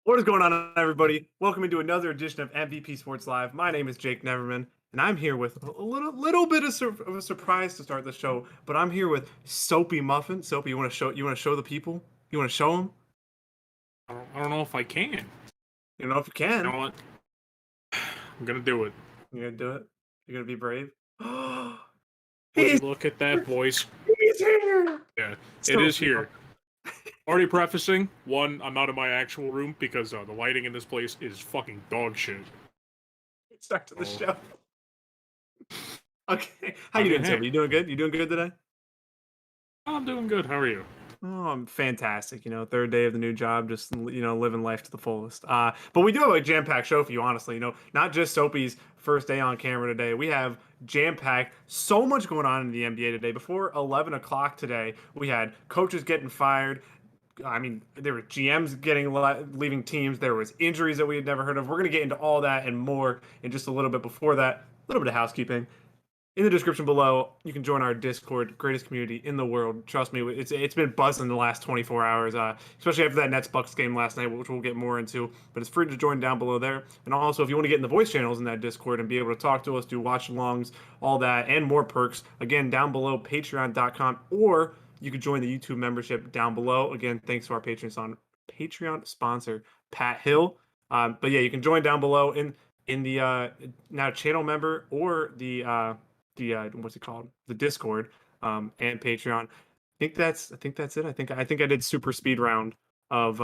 What is going on, everybody? Welcome into another edition of MVP Sports Live. My name is Jake Neverman, and I'm here with a little bit of a surprise to start the show. But I'm here with Soapy Muffin. Soapy, you want to show the people? You want to show them? I don't know if I can. You know if you You can. know what? I'm gonna do it. You're gonna do it. You're gonna be brave. Would you he's look at that, boys? he's here. Yeah, it is Soapy here. Already prefacing, one, I'm not in my actual room because the lighting in this place is fucking dog shit. Start to the show. Okay, how I you mean, doing, hey. Soapy? You doing good? You doing good today? I'm doing good. How are you? Oh, I'm fantastic. Third day of the new job, just living life to the fullest. But we do have a jam-packed show for you, honestly. Not just Soapy's first day on camera today. We have jam-packed, so much going on in the NBA today. Before 11 o'clock today, we had coaches getting fired. I mean, there were GMs leaving teams. There was injuries that we had never heard of. We're gonna get into all that and more in just a little bit. Before that, a little bit of housekeeping in the description below. You can join our Discord, greatest community in the world. Trust me, it's been buzzing the last 24 hours, especially after that Nets Bucks game last night, which we'll get more into. But it's free to join down below there. And also, if you want to get in the voice channels in that Discord and be able to talk to us, do watch alongs, all that, and more perks, again, down below, patreon.com, or you could join the YouTube membership down below. Again, thanks to our Patreon sponsor, Pat Hill. But yeah, you can join down below in the now channel member or the what's it called, the Discord, and Patreon. I think that's it. I think I did super speed round of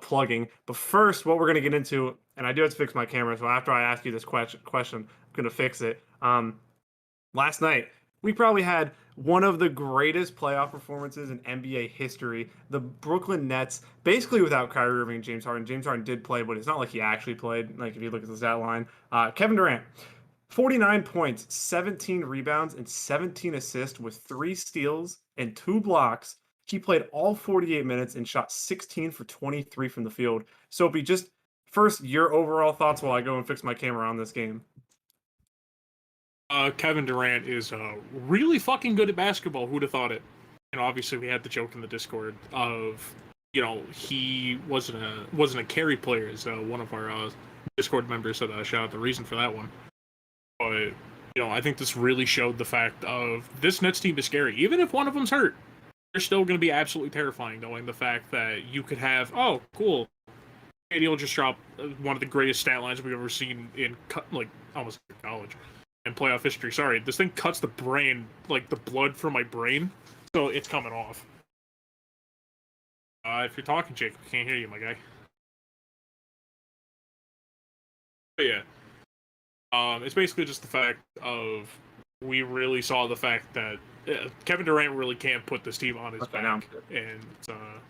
plugging. But first, what we're gonna get into, and I do have to fix my camera, so after I ask you this question, I'm gonna fix it. Last night we probably had one of the greatest playoff performances in NBA history. The Brooklyn Nets, basically without Kyrie Irving and James Harden. James Harden did play, but it's not like he actually played. Like if you look at the stat line, Kevin Durant, 49 points, 17 rebounds, and 17 assists with 3 steals and 2 blocks. He played all 48 minutes and shot 16 for 23 from the field. Soapy, just first, your overall thoughts while I go and fix my camera on this game. Kevin Durant is really fucking good at basketball. Who'd have thought it? Obviously we had the joke in the Discord of, he wasn't a carry player, as one of our Discord members said. Shout out the reason for that one. But, I think this really showed the fact of this Nets team is scary. Even if one of them's hurt, they're still going to be absolutely terrifying, knowing the fact that you could have, oh, cool, KD will just drop one of the greatest stat lines we've ever seen in, almost college and playoff history. Sorry, this thing cuts the brain, like the blood from my brain, so it's coming off. If you're talking, Jake, I can't hear you, my guy. But yeah. It's basically just the fact of we really saw the fact that Kevin Durant really can't put this team on his back, and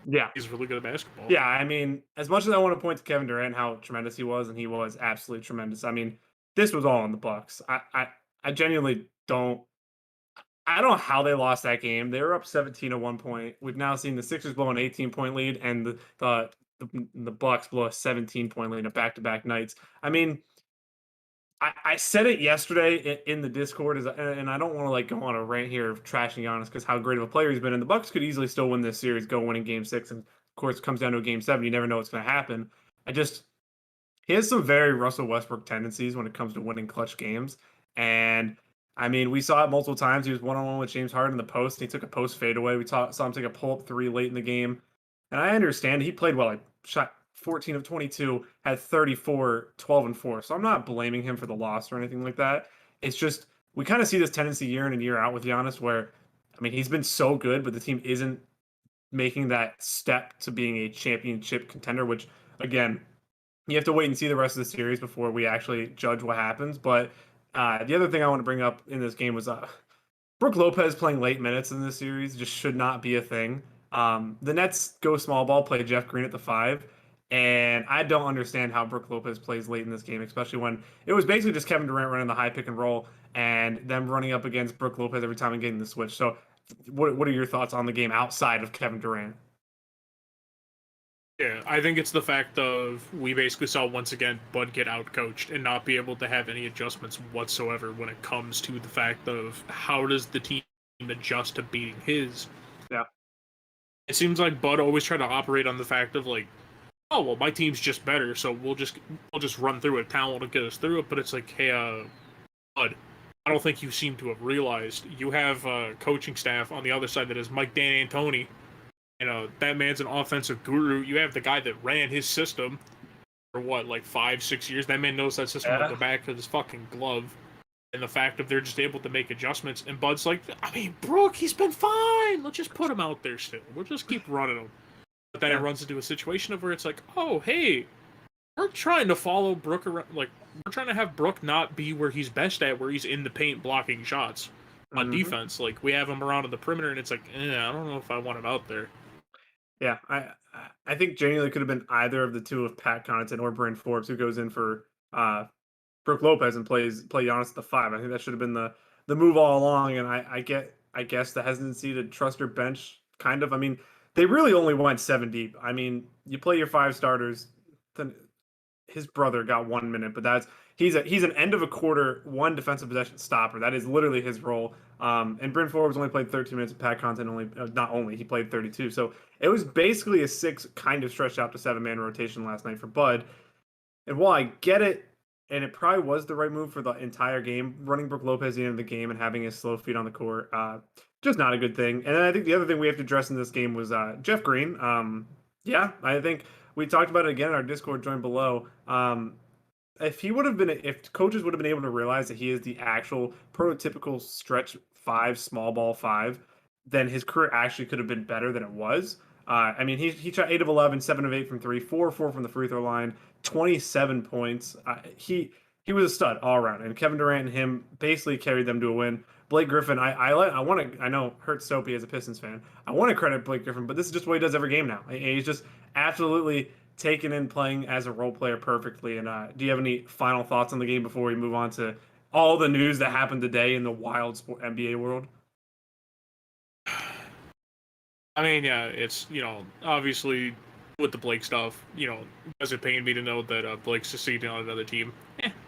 yeah, he's really good at basketball. Yeah, I mean, as much as I want to point to Kevin Durant how tremendous he was, and he was absolutely tremendous. I mean, this was all in the Bucks. I genuinely don't. I don't know how they lost that game. They were up 17 at one point. We've now seen the Sixers blow an 18-point lead, and the Bucks blow a 17-point lead at back-to-back nights. I mean, I said it yesterday in the Discord, and I don't want to like go on a rant here of trashing Giannis because how great of a player he's been. And the Bucks could easily still win this series, go winning Game 6, and of course it comes down to a Game 7. You never know what's going to happen. He has some very Russell Westbrook tendencies when it comes to winning clutch games, and I mean we saw it multiple times. He was one-on-one with James Harden in the post. And he took a post fadeaway. We saw him take a pull-up three late in the game, and I understand he played well. He shot 14 of 22, had 34, 12 and 4. So I'm not blaming him for the loss or anything like that. It's just we kind of see this tendency year in and year out with Giannis where, I mean, he's been so good, but the team isn't making that step to being a championship contender, which, again, you have to wait and see the rest of the series before we actually judge what happens. But the other thing I want to bring up in this game was Brook Lopez playing late minutes in this series just should not be a thing. The Nets go small ball, play Jeff Green at the 5. And I don't understand how Brook Lopez plays late in this game, especially when it was basically just Kevin Durant running the high pick and roll and them running up against Brook Lopez every time and getting the switch. So what are your thoughts on the game outside of Kevin Durant? Yeah, I think it's the fact of we basically saw once again Bud get outcoached and not be able to have any adjustments whatsoever when it comes to the fact of how does the team adjust to beating his. Yeah. It seems like Bud always tried to operate on the fact of like, oh well, my team's just better, so we'll just run through it. Talent will get us through it. But it's like, hey, bud, I don't think you seem to have realized you have a coaching staff on the other side that is Mike D'Antoni. That man's an offensive guru. You have the guy that ran his system for what, like 5-6 years. That man knows that system like the back of his fucking glove. And the fact that they're just able to make adjustments, and Bud's like, I mean, Brook, he's been fine. Let's just put him out there still. We'll just keep running him. But then it runs into a situation of where it's like, oh, hey, we're trying to follow Brook around. Like, we're trying to have Brook not be where he's best at, where he's in the paint blocking shots on defense. Like, we have him around on the perimeter, and it's like, I don't know if I want him out there. Yeah, I think genuinely could have been either of the two of Pat Connaughton or Bryn Forbes who goes in for Brook Lopez and play Giannis at the 5. I think that should have been the move all along, and I guess the hesitancy to trust your bench, kind of. I mean, they really only went 7 deep. I mean, you play your 5 starters. Then his brother got 1 minute, but he's an end of a quarter, 1 defensive possession stopper. That is literally his role. And Bryn Forbes only played 13 minutes. Pat Connaughton he played 32. So it was basically a 6 kind of stretched out to 7-man rotation last night for Bud. And while I get it, and it probably was the right move for the entire game, running Brook Lopez at the end of the game and having his slow feet on the court, just not a good thing. And then I think the other thing we have to address in this game was Jeff Green. I think we talked about it again in our Discord join below. If coaches would have been able to realize that he is the actual prototypical stretch 5, small ball 5, then his career actually could have been better than it was. I mean, he shot 8 of 11, 7 of 8 from 3, 4 of 4 from the free throw line, 27 points. He was a stud all around, and Kevin Durant and him basically carried them to a win. Blake Griffin, I know hurts Soapy as a Pistons fan. I want to credit Blake Griffin, but this is just what he does every game now. He's just absolutely taken in playing as a role player perfectly. And do you have any final thoughts on the game before we move on to all the news that happened today in the wild NBA world? I mean, yeah, it's, obviously with the Blake stuff, does it pain me to know that Blake's succeeding on another team?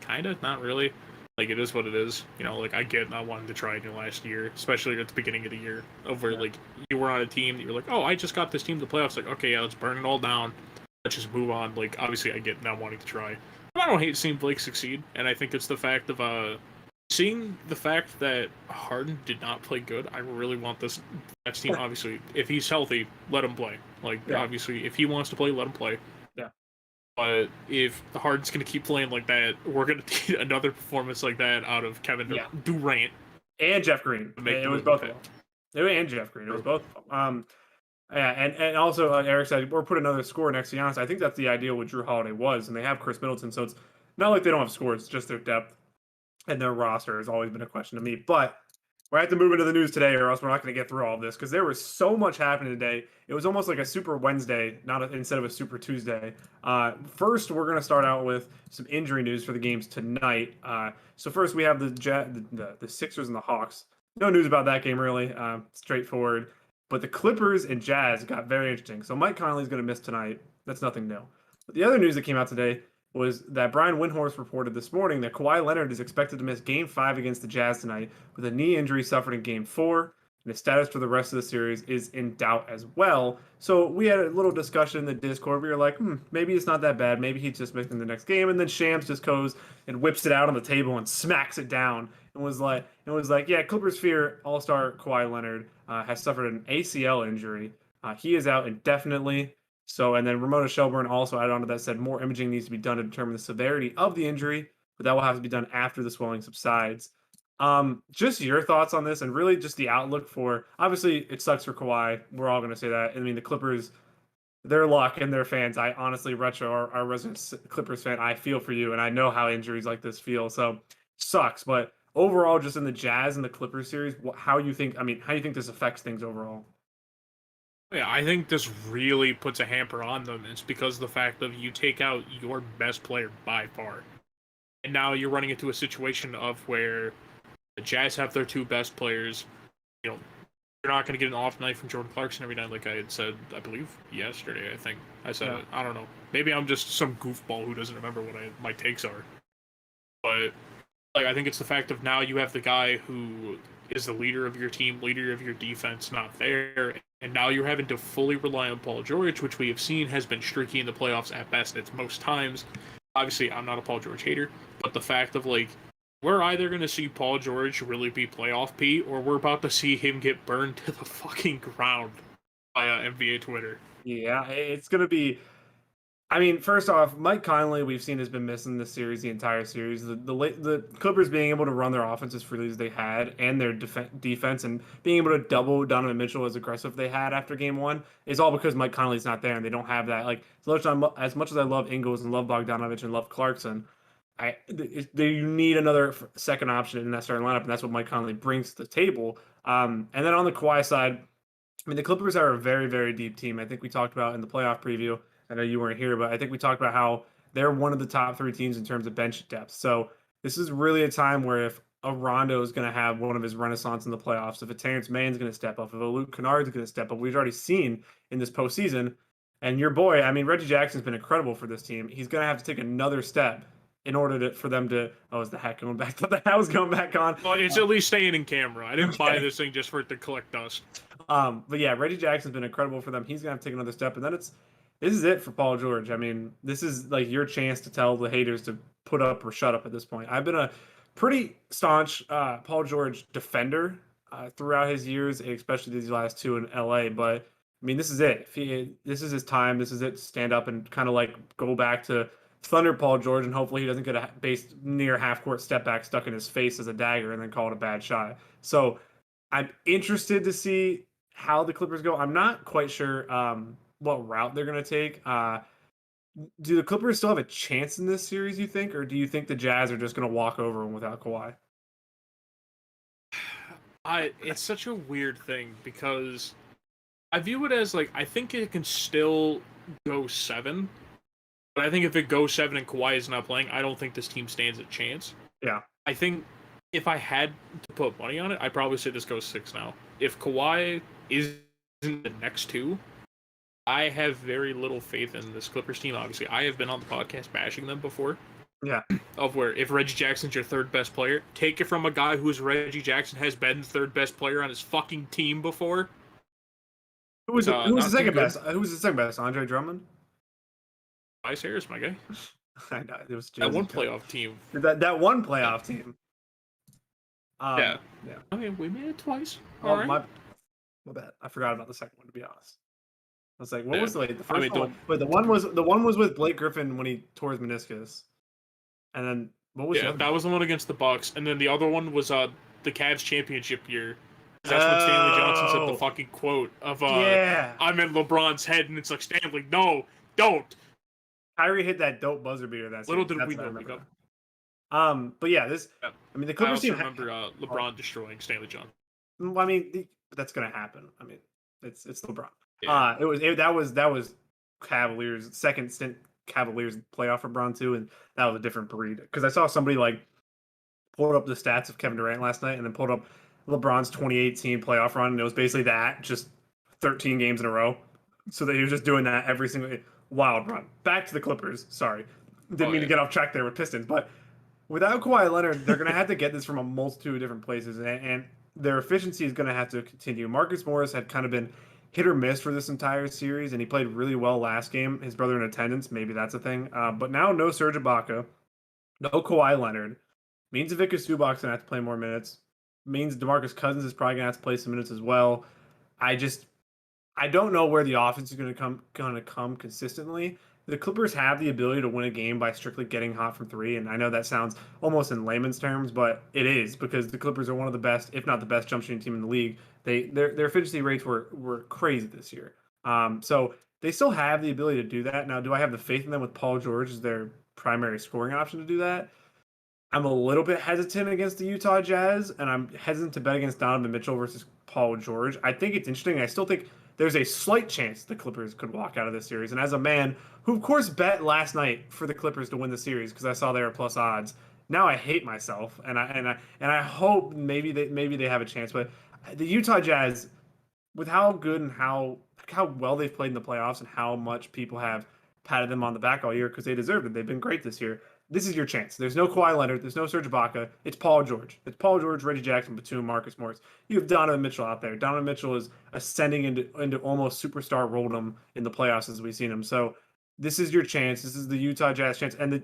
Kind of, not really. Like, it is what it is. Like, I get not wanting to try it last year, especially at the beginning of the year, like, you were on a team that you were like, oh, I just got this team to the playoffs. Like, okay, yeah, let's burn it all down. Let's just move on. Like, obviously, I get not wanting to try. But I don't hate seeing Blake succeed, and I think it's the fact of, seeing the fact that Harden did not play good. I really want that team, obviously, if he's healthy, let him play. Like, obviously, if he wants to play, let him play. Yeah. But if the Harden's going to keep playing like that, we're going to need another performance like that out of Kevin Durant. And Jeff Green. It was both of them. And Jeff Green. It was both of them. Yeah, and also, like Eric said, or put another score next to Giannis. I think that's the ideal what Drew Holiday was, and they have Chris Middleton, so it's not like they don't have scores, it's just their depth. And their roster has always been a question to me. But we have to move into the news today, or else we're not going to get through all of this, because there was so much happening today. It was almost like a Super Wednesday, instead of a Super Tuesday. First, we're going to start out with some injury news for the games tonight. So first, we have the Sixers and the Hawks. No news about that game, really. Straightforward. But the Clippers and Jazz got very interesting. So Mike Conley's going to miss tonight. That's nothing new. But the other news that came out today was that Brian Windhorst reported this morning that Kawhi Leonard is expected to miss Game 5 against the Jazz tonight with a knee injury suffered in Game 4, and his status for the rest of the series is in doubt as well. So we had a little discussion in the Discord. We were like, maybe it's not that bad. Maybe he's just missing the next game. And then Shams just goes and whips it out on the table and smacks it down and was like, yeah, Clippers fear All-Star Kawhi Leonard has suffered an ACL injury. He is out indefinitely. So, and then Ramona Shelburne also added on to that, said more imaging needs to be done to determine the severity of the injury, but that will have to be done after the swelling subsides. Just your thoughts on this, and really just the outlook for, obviously it sucks for Kawhi. We're all going to say that. I mean, the Clippers, their luck and their fans, I honestly, Retro, our resident Clippers fan, I feel for you, and I know how injuries like this feel. So sucks, but overall, just in the Jazz and the Clippers series, how you think this affects things overall? Yeah, I think this really puts a hamper on them. It's because of the fact of you take out your best player by far. And now you're running into a situation of where the Jazz have their 2 best players. You're not going to get an off night from Jordan Clarkson every night, like I had said, I believe, yesterday, I think. I said it. I don't know. Maybe I'm just some goofball who doesn't remember what my takes are. But I think it's the fact of now you have the guy who is the leader of your team, leader of your defense, not there. And now you're having to fully rely on Paul George, which we have seen has been streaky in the playoffs at best. It's most times. Obviously, I'm not a Paul George hater, but the fact of like, we're either going to see Paul George really be playoff Pete, or we're about to see him get burned to the fucking ground by NBA Twitter. Yeah, it's going to be. I mean, first off, Mike Conley, we've seen, has been missing this series, the entire series. The Clippers being able to run their offense as freely as they had, and their defense, and being able to double Donovan Mitchell as aggressive they had after Game 1 is all because Mike Conley's not there, and they don't have that. Like, as much as I love Ingles and love Bogdanovich and love Clarkson, you need another second option in that starting lineup, and that's what Mike Conley brings to the table. And then on the Kawhi side, I mean, the Clippers are a very, very deep team. I think we talked about in the playoff preview. I know you weren't here, but I think we talked about how they're one of the top 3 teams in terms of bench depth. So this is really a time where if a Rondo is going to have one of his renaissance in the playoffs, if a Terrence Mann's going to step up, if a Luke Kennard's going to step up, we've already seen in this postseason. And your boy, I mean, Reggie Jackson's been incredible for this team. He's going to have to take another step in order for them to. Oh, is the hat going back? The hat was going back on. Well, it's at least staying in camera. I didn't buy this thing just for it to collect dust. But yeah, Reggie Jackson's been incredible for them. He's gonna have to take another step, and then this is it for Paul George. I mean, this is like your chance to tell the haters to put up or shut up at this point. I've been a pretty staunch Paul George defender throughout his years, especially these last 2 in LA. But I mean, this is it. This is his time. This is it to stand up and kind of like go back to Thunder Paul George, and hopefully he doesn't get a base near half court step back stuck in his face as a dagger and then call it a bad shot. So I'm interested to see how the Clippers go. I'm not quite sure what route they're going to take. Do the Clippers still have a chance in this series, you think, or do you think the Jazz are just going to walk over them without Kawhi? It's such a weird thing because I view it as like, I think it can still go 7, but I think if it goes 7 and Kawhi is not playing, I don't think this team stands a chance. Yeah. I think if I had to put money on it, I'd probably say this goes 6 now. If Kawhi isn't the next 2, I have very little faith in this Clippers team. Obviously, I have been on the podcast bashing them before. Yeah. Of where if Reggie Jackson's your 3rd best player, take it from a guy who's Reggie Jackson has been the 3rd best player on his fucking team before. Who was the second best? Who was the second best? Andre Drummond? Ice Harris, my guy. I know, it was that one playoff team. That one playoff team. Yeah. I mean, we made it twice. Oh, right. My bad. I forgot about the second one, to be honest. I was like, what was the first one? But the one was with Blake Griffin when he tore his meniscus. And then what was that was the one against the Bucks, and then the other one was the Cavs championship year. That's when Stanley Johnson said the fucking quote of I'm in LeBron's head, and it's like, Stanley, no, don't. Kyrie hit that dope buzzer beater. Little did we know. But yeah, I mean, the Clippers team. I also remember LeBron destroying Stanley Johnson. I mean, that's gonna happen. I mean, it's LeBron. Yeah. That was Cavaliers' second stint Cavaliers playoff for LeBron too, and that was a different breed. Because I saw somebody like pulled up the stats of Kevin Durant last night, and then pulled up LeBron's 2018 playoff run, and it was basically that, just 13 games in a row. So that he was just doing that every single wild run. Back to the Clippers. Sorry, didn't mean to get off track there with Pistons, but without Kawhi Leonard, they're going to have to get this from a multitude of different places, and their efficiency is going to have to continue. Marcus Morris had kind of been hit or miss for this entire series, and he played really well last game. His brother in attendance, maybe that's a thing. But now no Serge Ibaka, no Kawhi Leonard. Means Ivica Zubac's going to have to play more minutes. Means DeMarcus Cousins is probably going to have to play some minutes as well. I don't know where the offense is going to come consistently. The Clippers have the ability to win a game by strictly getting hot from 3, and I know that sounds almost in layman's terms, but it is, because the Clippers are one of the best, if not the best, jump shooting team in the league. Their efficiency rates were crazy this year. So they still have the ability to do that. Now, do I have the faith in them with Paul George as their primary scoring option to do that? I'm a little bit hesitant against the Utah Jazz, and I'm hesitant to bet against Donovan Mitchell versus Paul George. I think it's interesting. I still think there's a slight chance the Clippers could walk out of this series. And as a man who, of course, bet last night for the Clippers to win the series because I saw they were plus odds, now I hate myself, and I hope maybe they have a chance. But the Utah Jazz, with how good and how well they've played in the playoffs and how much people have patted them on the back all year because they deserved it. They've been great this year. this is your chance. There's no Kawhi Leonard. There's no Serge Ibaka. It's Paul George. It's Paul George, Reggie Jackson, Batum, Marcus Morris. You have Donovan Mitchell out there. Donovan Mitchell is ascending into almost superstar roledom in the playoffs as we've seen him. So this is your chance. This is the Utah Jazz chance. And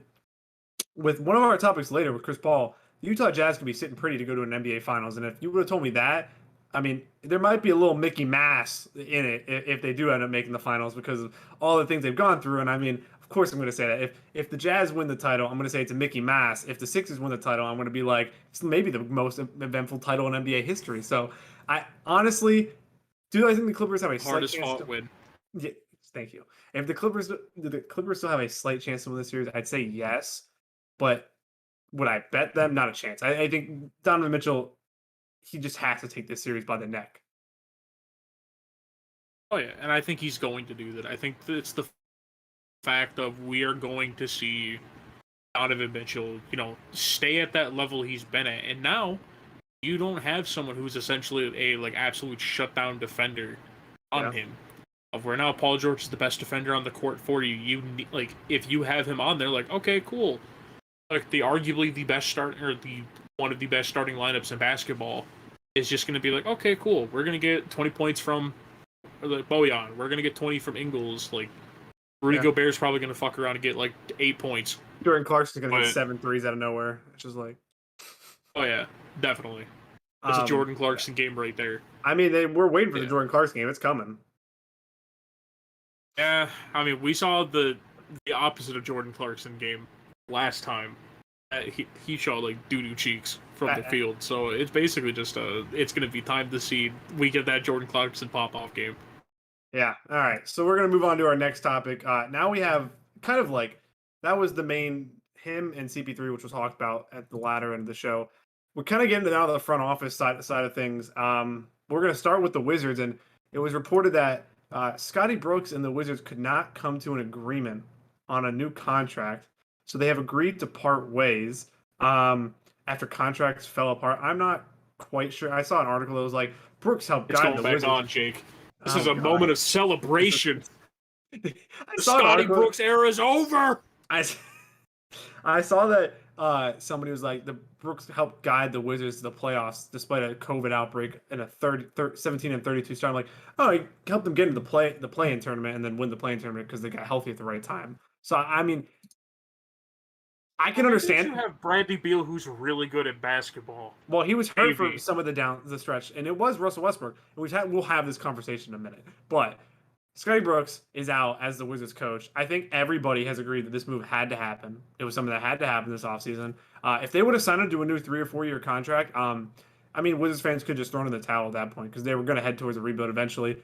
with one of our topics later with Chris Paul, the Utah Jazz could be sitting pretty to go to an NBA Finals. And if you would have told me that, I mean, there might be a little Mickey Mass in it if they do end up making the finals because of all the things they've gone through. And I mean, of course, I'm going to say that if the Jazz win the title, I'm going to say it's a Mickey Mass. If the Sixers win the title, I'm going to be like, it's maybe the most eventful title in NBA history. So I honestly do. I think the Clippers have a slight Hardest chance fought to win. Yeah, thank you. If the Clippers still have a slight chance to win this series, I'd say yes. But would I bet them? Not a chance. I think Donovan Mitchell, he just has to take this series by the neck. Oh yeah, and I think he's going to do that. I think it's the fact of we are going to see Donovan Mitchell, stay at that level he's been at, and now you don't have someone who's essentially a absolute shutdown defender on him. Of where now Paul George is the best defender on the court for you. If you have him on there, okay, cool. Arguably the best one of the best starting lineups in basketball is just going to be okay, cool. We're going to get 20 points from Bojan. We're going to get 20 from Ingles. Rudy Gobert's probably going to fuck around and get 8 points. Jordan Clarkson's going to get 7 threes out of nowhere. It's just oh yeah, definitely. It's a Jordan Clarkson game right there. I mean, we're waiting for the Jordan Clarkson game. It's coming. Yeah, I mean, we saw the opposite of Jordan Clarkson game last time. He shot doo-doo cheeks from the field, so it's basically just it's going to be time to see we get that Jordan Clarkson pop-off game. Yeah, all right. So we're going to move on to our next topic. Now we have kind of that was the main, him and CP3, which was talked about at the latter end of the show. We're kind of getting to now the front office side of things. We're going to start with the Wizards, and it was reported that Scotty Brooks and the Wizards could not come to an agreement on a new contract, so they have agreed to part ways after contracts fell apart. I'm not quite sure. I saw an article that was like, Brooks helped guide the Wizards. On, Jake. This is a moment of celebration. Scotty Scotty Brooks' era is over. I saw that somebody was like, the Brooks helped guide the Wizards to the playoffs despite a COVID outbreak in a 17-32 start. I'm like, oh, he helped them get into the play-in tournament and then win the play-in tournament because they got healthy at the right time. So I mean, I can understand. You have Bradley Beal, who's really good at basketball. Well, he was hurt for some of the stretch, and it was Russell Westbrook. And we'll have this conversation in a minute, but Scotty Brooks is out as the Wizards coach. I think everybody has agreed that this move had to happen. It was something that had to happen this offseason. If they would have signed him to a new 3 or 4 year contract, I mean, Wizards fans could just throw in the towel at that point because they were going to head towards a rebuild eventually.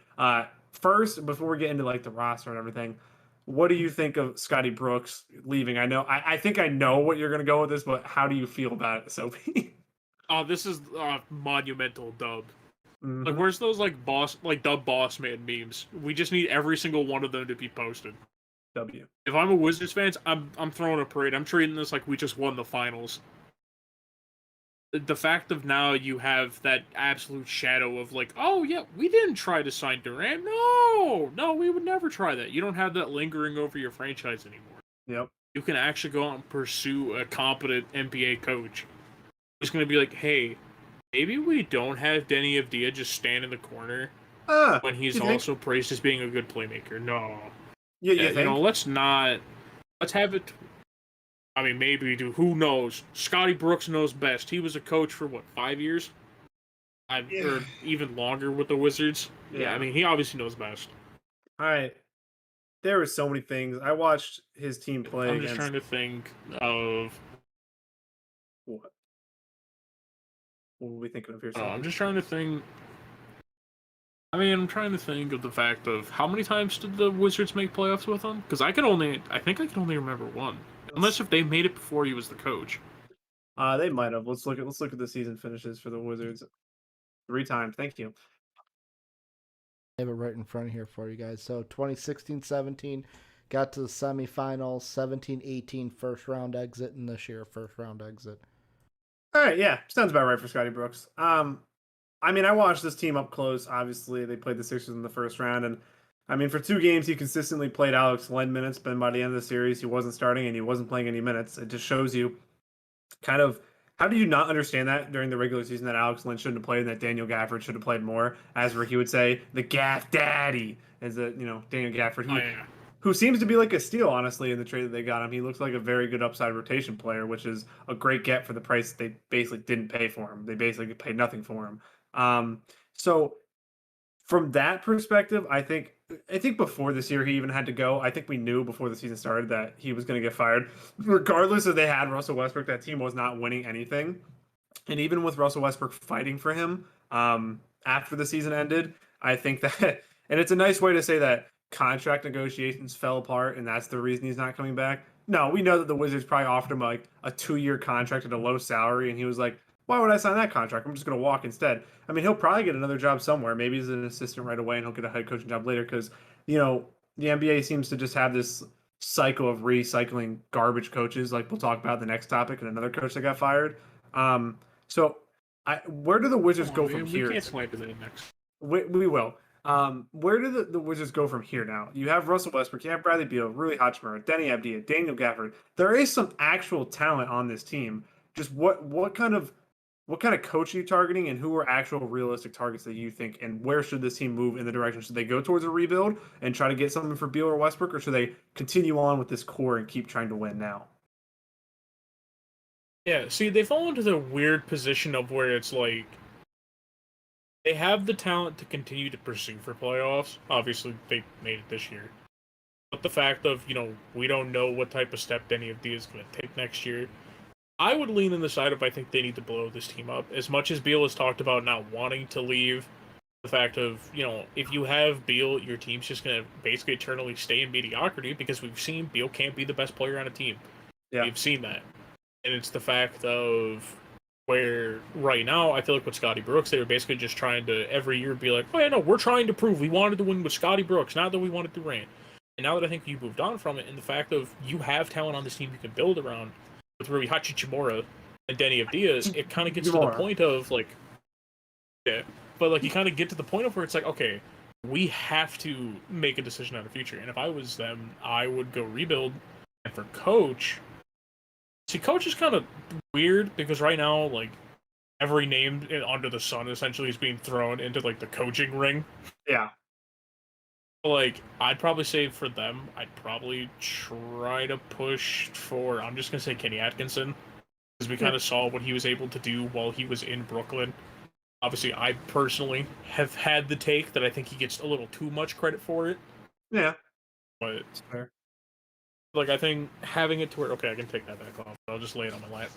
First, before we get into the roster and everything, what do you think of Scotty Brooks leaving? I think I know what you're going to go with this, but how do you feel about it, Soapy? Oh, this is a monumental dub. Mm-hmm. Where's those dub boss man memes? We just need every single one of them to be posted. W. If I'm a Wizards fan, I'm throwing a parade. I'm treating this like we just won the finals. The fact of now you have that absolute shadow of oh yeah, we didn't try to sign Durant. No, we would never try that. You don't have that lingering over your franchise anymore. Yep. You can actually go out and pursue a competent NBA coach. Who's going to be hey, maybe we don't have Denny Avdija just stand in the corner when he's also praised as being a good playmaker. No. Yeah, let's have it. I mean, maybe we do. Who knows? Scotty Brooks knows best. He was a coach for 5 years? Or even longer with the Wizards. Yeah, I mean, he obviously knows best. All right. There were so many things. I watched his team play. I'm just trying to think of what were we thinking of here? I'm just trying to think. I mean, I'm trying to think of the fact of how many times did the Wizards make playoffs with him? Because I think I can only remember one, unless if they made it before he was the coach. They might have. Let's look at the season finishes for the Wizards. 3 times. Thank you. I have it right in front of here for you guys. So 2016-17 got to the semifinals. 17-18 first round exit, and this year first round exit. All right, yeah, sounds about right for Scotty Brooks. I mean, I watched this team up close. Obviously, they played the Sixers in the first round, and I mean, for 2 games, he consistently played Alex Len minutes, but by the end of the series, he wasn't starting and he wasn't playing any minutes. It just shows you kind of how do you not understand that during the regular season that Alex Len shouldn't have played and that Daniel Gafford should have played more, as Ricky would say, the Gaff Daddy, as Daniel Gafford, Oh, yeah. who seems to be like a steal, honestly, in the trade that they got him. He looks like a very good upside rotation player, which is a great get for the price they basically didn't pay for him. They basically paid nothing for him. So from that perspective, I think before this year he even had to go. I think we knew before the season started that he was going to get fired. Regardless if they had Russell Westbrook, that team was not winning anything. And even with Russell Westbrook fighting for him after the season ended, I think that, and it's a nice way to say that contract negotiations fell apart, and that's the reason he's not coming back. No, we know that the Wizards probably offered him like a 2-year contract at a low salary, and he was like, "Why would I sign that contract? I'm just going to walk instead." I mean, he'll probably get another job somewhere. Maybe he's an assistant right away, and he'll get a head coaching job later because the NBA seems to just have this cycle of recycling garbage coaches. Like we'll talk about the next topic, and another coach that got fired. So, where do the Wizards go from here? We can't swipe to that next. We will. Where do the Wizards go from here now? You have Russell Westbrook, you have Bradley Beal, Rui Hachimura, Denny Abdia, Daniel Gafford. There is some actual talent on this team. Just what kind of coach are you targeting, and who are actual realistic targets that you think, and where should this team move in the direction? Should they go towards a rebuild and try to get something for Beal or Westbrook, or should they continue on with this core and keep trying to win now? Yeah, see, they fall into the weird position of where it's like they have the talent to continue to pursue for playoffs. Obviously, they made it this year. But the fact of, we don't know what type of step any of these is going to take next year. I would lean in the side of I think they need to blow this team up. As much as Beal has talked about not wanting to leave, the fact of, if you have Beal, your team's just going to basically eternally stay in mediocrity because we've seen Beal can't be the best player on a team. Yeah. We've seen that. And it's the fact of where right now, I feel like with Scotty Brooks, they were basically just trying to every year be like, oh yeah, no, we're trying to prove we wanted to win with Scotty Brooks, not that we wanted Durant. And now that I think you moved on from it, and the fact of you have talent on this team you can build around with Rui Hachimura and Denny Abdia, it kind of gets to the point of like, yeah, but like you kind of get to the point of where it's like, okay, we have to make a decision on the future. And if I was them, I would go rebuild. And for coach, see, coach is kind of weird because right now, like, every name under the sun essentially is being thrown into, like, the coaching ring. Yeah. Like, I'd probably say for them, I'd probably try to push for, I'm just going to say Kenny Atkinson, because we kind of saw what he was able to do while he was in Brooklyn. Obviously, I personally have had the take that I think he gets a little too much credit for it. Yeah. But That's fair. Like, I think having it to where, okay, I can take that back off. I'll just lay it on my lap.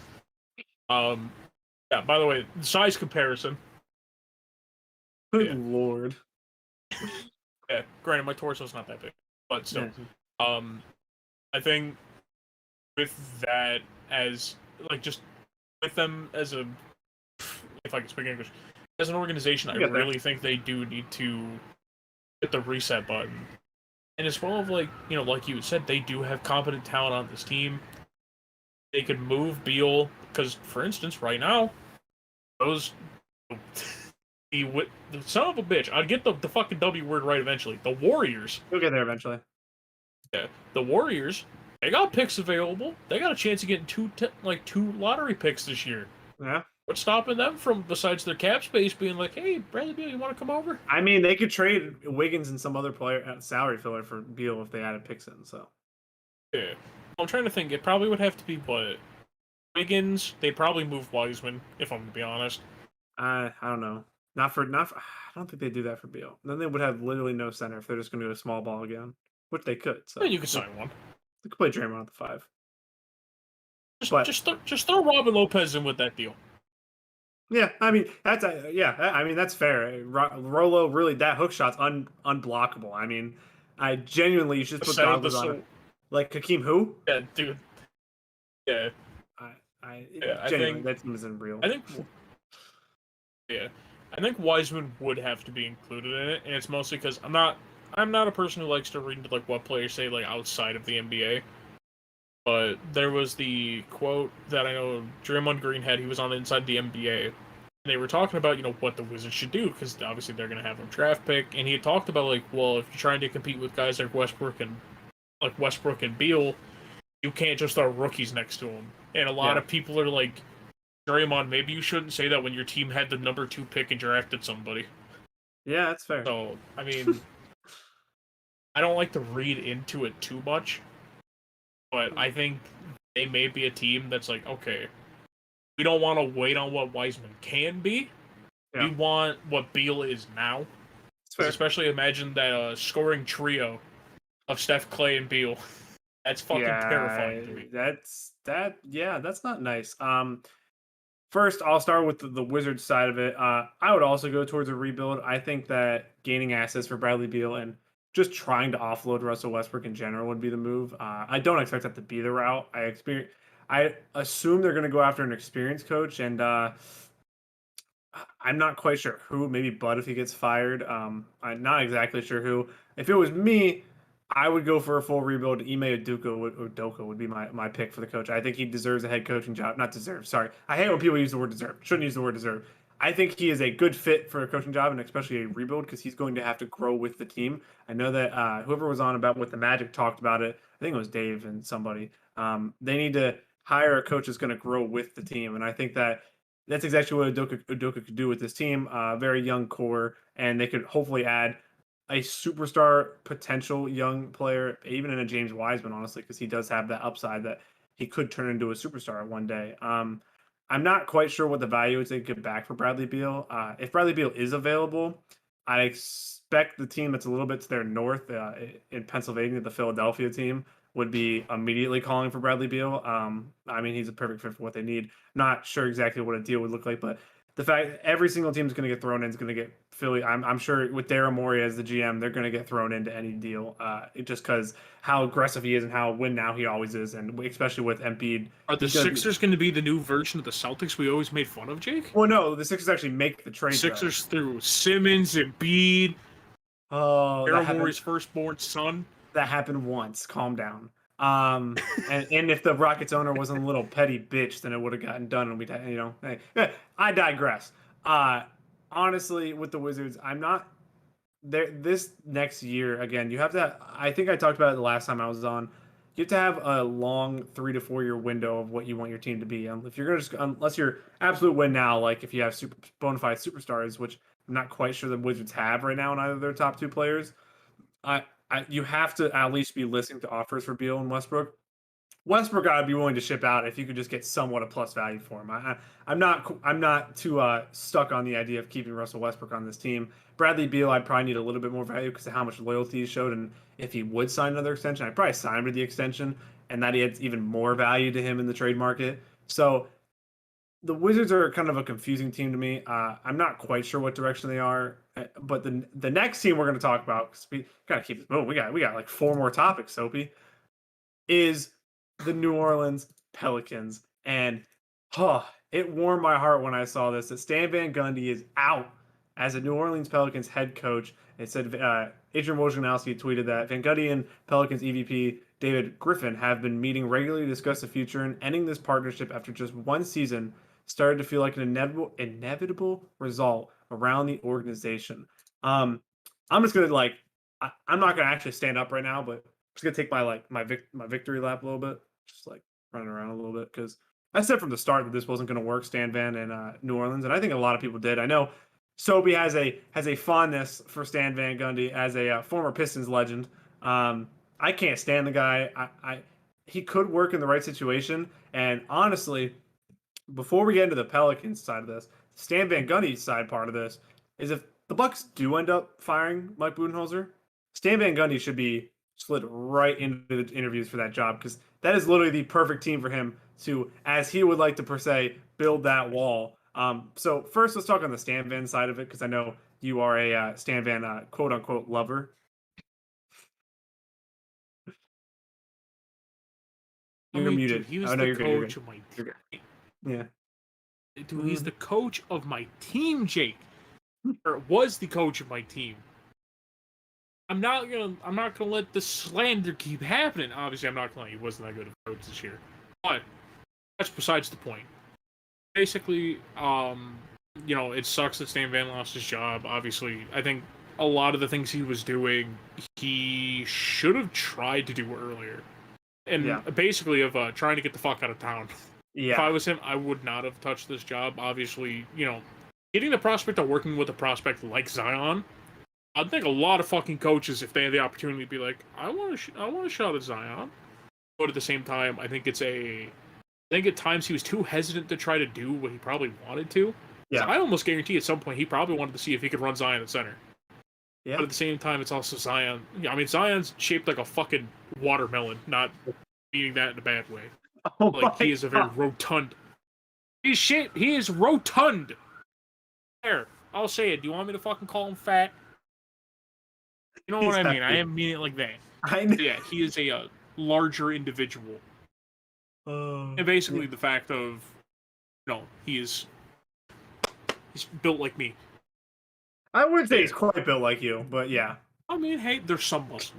Yeah, by the way, size comparison. Good lord. Yeah, granted, my torso's not that big, but still. Yeah. I think with that as, like, just with them as a, if I can speak English, as an organization, I really think they do need to hit the reset button. And as well as, like, like you said, they do have competent talent on this team. They could move Beal, because, for instance, right now, those... the son of a bitch, I'd get the fucking W word right eventually. The Warriors. You'll get there eventually. Yeah, the Warriors, they got picks available. They got a chance of getting two lottery picks this year. Yeah. What's stopping them from, besides their cap space, being like, hey, Bradley Beal, you want to come over? I mean, they could trade Wiggins and some other player at salary filler for Beal if they added picks in, so. Yeah. I'm trying to think. It probably would have to be, what? Wiggins, they'd probably move Wiseman, if I'm going to be honest. I don't know. Not for, I don't think they'd do that for Beal. Then they would have literally no center if they're just going to do a small ball again, which they could. So. Then you could sign one. They could play Draymond at the 5. Just throw Robin Lopez in with that deal. Yeah, I mean that's fair. Rolo really, that hook shot's unblockable. I mean, I genuinely, you should put goggles on it. Like Hakeem who? Yeah, dude. Yeah. I think that team isn't real. I think Wiseman would have to be included in it, and it's mostly because I'm not a person who likes to read into like what players say like outside of the NBA. But there was the quote that I know Draymond Green had. He was on inside the NBA, They were talking about, what the Wizards should do, because obviously they're going to have a draft pick, and he had talked about, if you're trying to compete with guys like Westbrook and Beal, you can't just throw rookies next to him. And a lot of people are like, Draymond, maybe you shouldn't say that when your team had the number 2 pick and drafted somebody. Yeah, that's fair. So, I mean, I don't like to read into it too much, but I think they may be a team that's like, okay, we don't want to wait on what Wiseman can be. Yeah. We want what Beal is now. Especially imagine that scoring trio of Steph, Clay, and Beal. That's fucking terrifying to me. That's not nice. First, I'll start with the Wizards side of it. I would also go towards a rebuild. I think that gaining assets for Bradley Beal and just trying to offload Russell Westbrook in general would be the move. I don't expect that to be the route. I assume they're going to go after an experienced coach, and I'm not quite sure who. Maybe Bud if he gets fired. I'm not exactly sure who. If it was me, I would go for a full rebuild. Ime Udoka would be my pick for the coach. I think he deserves a head coaching job. Not deserve, sorry. I hate when people use the word deserve. Shouldn't use the word deserve. I think he is a good fit for a coaching job, and especially a rebuild, because he's going to have to grow with the team. I know that whoever was on about with the Magic talked about it. I think it was Dave and somebody. They need to hire a coach that's going to grow with the team, and I think that's exactly what Udoka could do with this team. Very young core, and they could hopefully add a superstar potential young player, even in a James Wiseman, honestly, because he does have that upside that he could turn into a superstar one day. I'm not quite sure what the value is they get back for Bradley Beal. If Bradley Beal is available, I expect the team that's a little bit to their north in Pennsylvania, the Philadelphia team, would be immediately calling for Bradley Beal. I mean, he's a perfect fit for what they need. Not sure exactly what a deal would look like, but the fact that every single team is going to get thrown in is going to get Philly. I'm sure with Daryl Morey as the GM, they're going to get thrown into any deal just because how aggressive he is and how win now he always is, and especially with Embiid. Are the Sixers going to be the new version of the Celtics we always made fun of, Jake? Well, no, the Sixers actually make the trade. Sixers through Simmons, Embiid. Oh, Daryl Morey's firstborn son. That happened once. Calm down. And if the Rockets owner wasn't a little petty bitch, then it would have gotten done, and we'd, hey, I digress. Honestly, with the Wizards, I'm not there. This next year, again, you have to. I think I talked about it the last time I was on. You have to have a long 3 to 4 year window of what you want your team to be. If you're gonna unless you're absolute win now, like if you have bona fide superstars, which I'm not quite sure the Wizards have right now in either of their top 2 players. You have to at least be listening to offers for Beal and Westbrook. Westbrook, I'd be willing to ship out if you could just get somewhat a plus value for him. I'm not too stuck on the idea of keeping Russell Westbrook on this team. Bradley Beal, I'd probably need a little bit more value because of how much loyalty he showed, and if he would sign another extension, I'd probably sign him to the extension, and that adds even more value to him in the trade market. So the Wizards are kind of a confusing team to me. I'm not quite sure what direction they are, but the next team we're going to talk about, because we gotta keep this moving. We got like 4 more topics, Soapy, is the New Orleans Pelicans, and it warmed my heart when I saw this that Stan Van Gundy is out as a New Orleans Pelicans head coach. It said Adrian Wojnarowski tweeted that Van Gundy and Pelicans EVP David Griffin have been meeting regularly to discuss the future, and ending this partnership after just one season started to feel like an inevitable result around the organization. I'm just gonna I'm not gonna actually stand up right now, but I'm just gonna take my victory lap a little bit, just like running around a little bit, because I said from the start that this wasn't gonna work, Stan Van and New Orleans, and I think a lot of people did. I know Soapy has a fondness for Stan Van Gundy as a former Pistons legend. I can't stand the guy. He could work in the right situation, and honestly, before we get into the Pelicans side of this, Stan Van Gundy's side part of this is if the Bucks do end up firing Mike Budenholzer, Stan Van Gundy should be slid right into the interviews for that job, because that is literally the perfect team for him to, as he would like to per se, build that wall. So first, let's talk on the Stan Van side of it, because I know you are a Stan Van quote unquote lover. You're muted. Dude, he was the coach of my team. Yeah. Dude, he's the coach of my team, Jake. Or was the coach of my team. I'm not gonna let the slander keep happening. Obviously, I'm not gonna. He wasn't that good of a coach this year, but that's besides the point. Basically, it sucks that Stan Van lost his job. Obviously, I think a lot of the things he was doing, he should have tried to do earlier. And basically of trying to get the fuck out of town. Yeah. If I was him, I would not have touched this job. Obviously, getting the prospect of working with a prospect like Zion, I think a lot of fucking coaches, if they had the opportunity, be like, I want a shot at Zion. But at the same time, I think at times he was too hesitant to try to do what he probably wanted to. Yeah. So I almost guarantee at some point he probably wanted to see if he could run Zion at center. Yeah. But at the same time, it's also Zion. Yeah, I mean, Zion's shaped like a fucking watermelon, not meaning that in a bad way. Oh Like, he is a very rotund. He is rotund. There, I'll say it. Do you want me to fucking call him fat? You know what I mean? I am meaning it like that. I know. Yeah, he is a larger individual. And basically the fact of, he's built like me. I wouldn't say he's quite built like you, but yeah. I mean, hey, there's some muscle.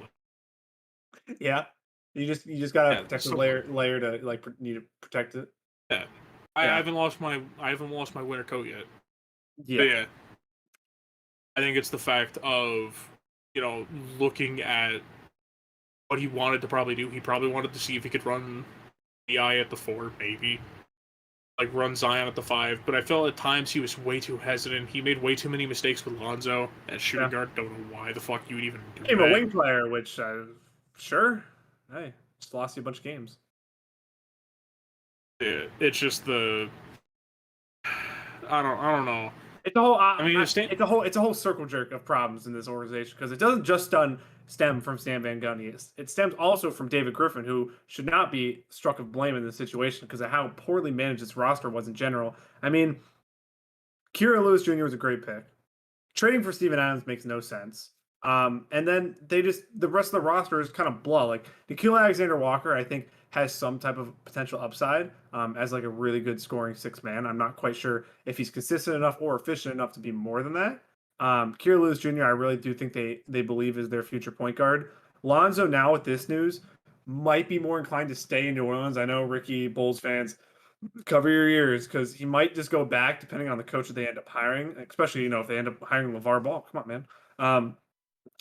Yeah. You just gotta protect the layer to like need to protect it. Yeah. I haven't lost my winter coat yet. Yeah. But yeah. I think it's the fact of, looking at what he wanted to probably do. He probably wanted to see if he could run BI at the 4, maybe. Like, run Zion at the 5. But I felt at times he was way too hesitant. He made way too many mistakes with Lonzo at shooting guard. Don't know why the fuck you would even do that. A wing player, which, sure. Hey, just lost you a bunch of games. Yeah, it's just the... I don't know. It's a whole it's a whole circle jerk of problems in this organization, because it doesn't just stem from Stan Van Gundy. It stems also from David Griffin, who should not be struck of blame in this situation because of how poorly managed this roster was in general. I mean, Kira Lewis Jr. was a great pick. Trading for Steven Adams makes no sense. And then the rest of the roster is kind of blah. Like, Nickeil Alexander-Walker, I think, has some type of potential upside as like a really good scoring six man. I'm not quite sure if he's consistent enough or efficient enough to be more than that. Kira Lewis Jr., I really do think they believe is their future point guard. Lonzo, now with this news, might be more inclined to stay in New Orleans. I know, Ricky, Bulls fans, cover your ears, because he might just go back depending on the coach that they end up hiring, especially, if they end up hiring LeVar Ball. Come on, man.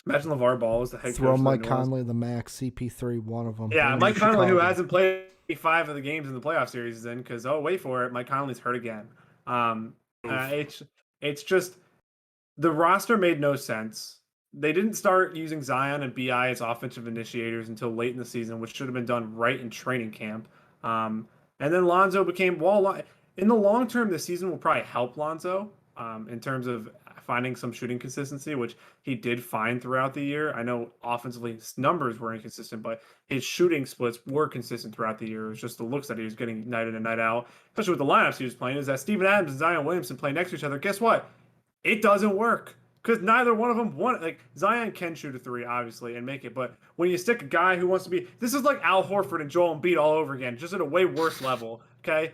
Imagine LeVar Ball as the head coach. Throw Mike Conley the max, CP3, one of them. Yeah, Mike Conley, who hasn't played 5 of the games in the playoff series, is in, because, wait for it, Mike Conley's hurt again. It's just, the roster made no sense. They didn't start using Zion and BI as offensive initiators until late in the season, which should have been done right in training camp. And then Lonzo became, in the long term, this season will probably help Lonzo in terms of finding some shooting consistency, which he did find throughout the year. I know offensively his numbers were inconsistent, but his shooting splits were consistent throughout the year. It was just the looks that he was getting night in and night out, especially with the lineups he was playing, is that Steven Adams and Zion Williamson play next to each other. Guess what? It doesn't work, because neither one of them want. Like, Zion can shoot a 3, obviously, and make it, but when you stick a guy who wants to be, this is like Al Horford and Joel Embiid all over again, just at a way worse level, okay?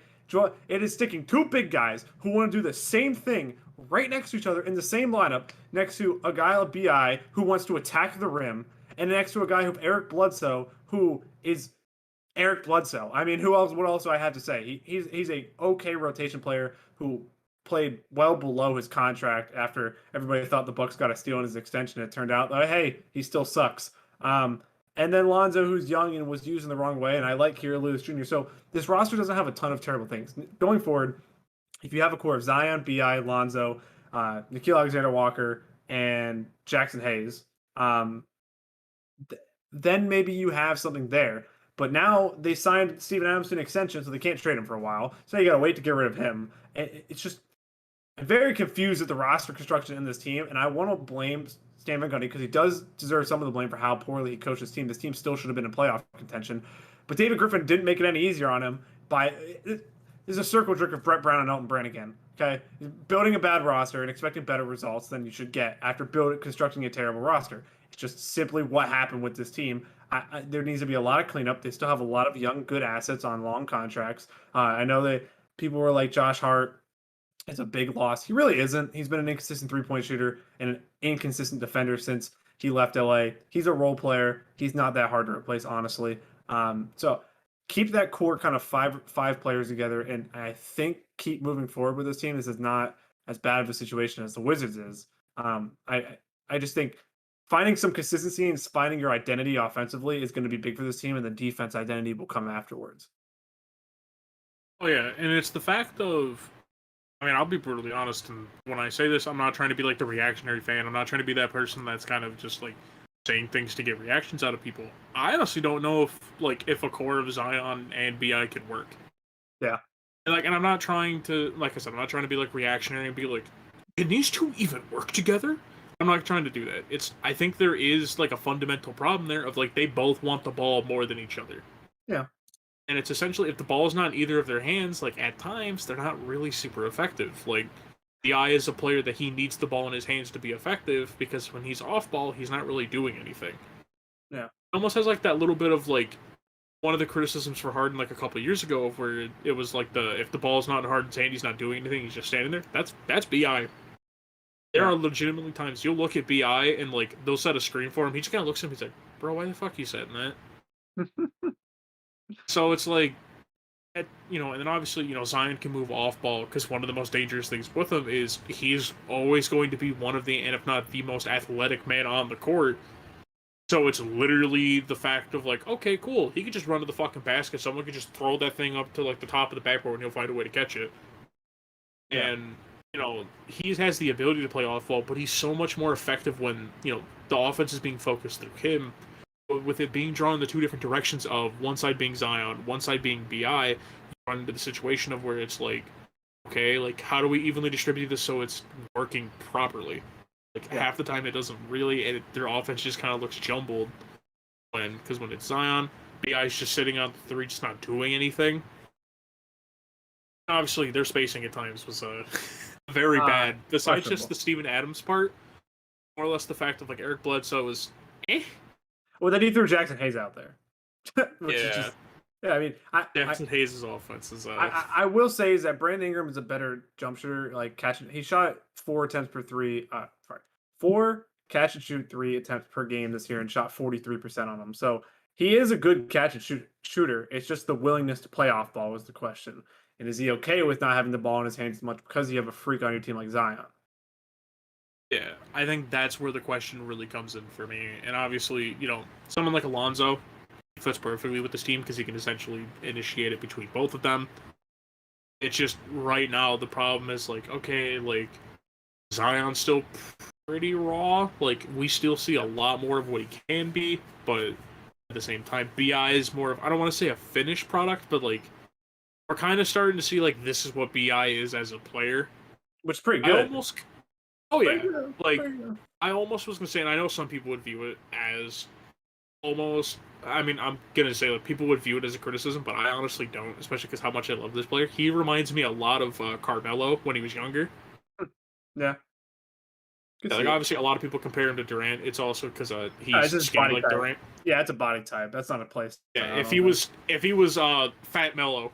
It is sticking 2 big guys who want to do the same thing right next to each other in the same lineup, next to a guy like BI who wants to attack the rim, and next to a guy who Eric Bledsoe, who is Eric Bledsoe. I mean, what else do I have to say? He's a okay rotation player who played well below his contract after everybody thought the Bucks got a steal in his extension. It turned out, hey, he still sucks. And then Lonzo, who's young and was used in the wrong way, and I like Kira Lewis Jr. So this roster doesn't have a ton of terrible things. Going forward, if you have a core of Zion, BI, Lonzo, Nickeil Alexander-Walker, and Jackson Hayes, then maybe you have something there. But now they signed Steven Adams to an extension, so they can't trade him for a while. So you got to wait to get rid of him. And it's just, I'm very confused at the roster construction in this team, and I want to blame Stan Van Gundy, because he does deserve some of the blame for how poorly he coached his team. This team still should have been in playoff contention. But David Griffin didn't make it any easier on him by... This is a circle jerk of Brett Brown and Elton Brand again. Okay, building a bad roster and expecting better results than you should get after constructing a terrible roster. It's just simply what happened with this team. There needs to be a lot of cleanup. They still have a lot of young, good assets on long contracts. I know that people were like, Josh Hart is a big loss. He really isn't. He's been an inconsistent three-point shooter and an inconsistent defender since he left LA. He's a role player. He's not that hard to replace, honestly. So keep that core kind of five players together, and I think keep moving forward with this team. This is not as bad of a situation as the Wizards is. I just think finding some consistency and finding your identity offensively is going to be big for this team, and the defense identity will come afterwards. Oh yeah, and it's the fact of, I mean, I'll be brutally honest, and when I say this, I'm not trying to be like the reactionary fan. I'm not trying to be that person that's kind of just like saying things to get reactions out of people. I honestly don't know if a core of Zion and Bi could work. Yeah. And I'm not trying to, like I said, I'm not trying to be like reactionary and be like, can these two even work together? I'm not trying to do that. I think there is like a fundamental problem there of like they both want the ball more than each other. Yeah. And it's essentially, if the ball is not in either of their hands, like at times they're not really super effective. Like Bi is a player that he needs the ball in his hands to be effective, because when he's off ball, he's not really doing anything. Yeah. It almost has like that little bit of like one of the criticisms for Harden like a couple of years ago, where it was like if the ball's not in Harden's hand, he's not doing anything, he's just standing there. That's Bi. There are legitimately times you'll look at Bi and like they'll set a screen for him. He just kind of looks at him. He's like, "Bro, why the fuck are you setting that?" So it's like, and then obviously Zion can move off ball, because one of the most dangerous things with him is he's always going to be one of the, and if not the most athletic man on the court. So it's literally the fact of like, okay, cool, he could just run to the fucking basket. Someone could just throw that thing up to like the top of the backboard, and he'll find a way to catch it. Yeah. And he has the ability to play off ball, but he's so much more effective when the offense is being focused through him. But with it being drawn in the two different directions of one side being Zion, one side being Bi, you run into the situation of where it's like, okay, like how do we evenly distribute this so it's working properly? Like half the time it doesn't really, and their offense just kind of looks jumbled. Because when it's Zion, Bi's just sitting on the three, just not doing anything. Obviously, their spacing at times was very bad. Besides just the Steven Adams part, more or less the fact of like Eric Bledsoe was Well, then he threw Jackson Hayes out there. Which is just, I mean, Jackson Hayes' offense is. I will say is that Brandon Ingram is a better jump shooter. Like catching, he shot 4 attempts per three. 4 catch and shoot 3 attempts per game this year, and shot 43% on them. So he is a good catch and shooter. It's just the willingness to play off ball was the question. And is he okay with not having the ball in his hands as much because you have a freak on your team like Zion? Yeah, I think that's where the question really comes in for me. And obviously, someone like Alonzo fits perfectly with this team because he can essentially initiate it between both of them. It's just right now the problem is like, okay, like Zion's still pretty raw. Like we still see a lot more of what he can be, but at the same time, Bi is more of, I don't want to say a finished product, but like we're kind of starting to see like this is what Bi is as a player, which is pretty good. I almost was gonna say, and I know some people would view it as almost. I mean, I'm gonna say like people would view it as a criticism, but I honestly don't, especially because how much I love this player. He reminds me a lot of Carmelo when he was younger. Yeah. Like obviously, a lot of people compare him to Durant. It's also because he's skinny like Durant. Yeah, it's a body type. That's not a place. Yeah, if he was Fat Mello,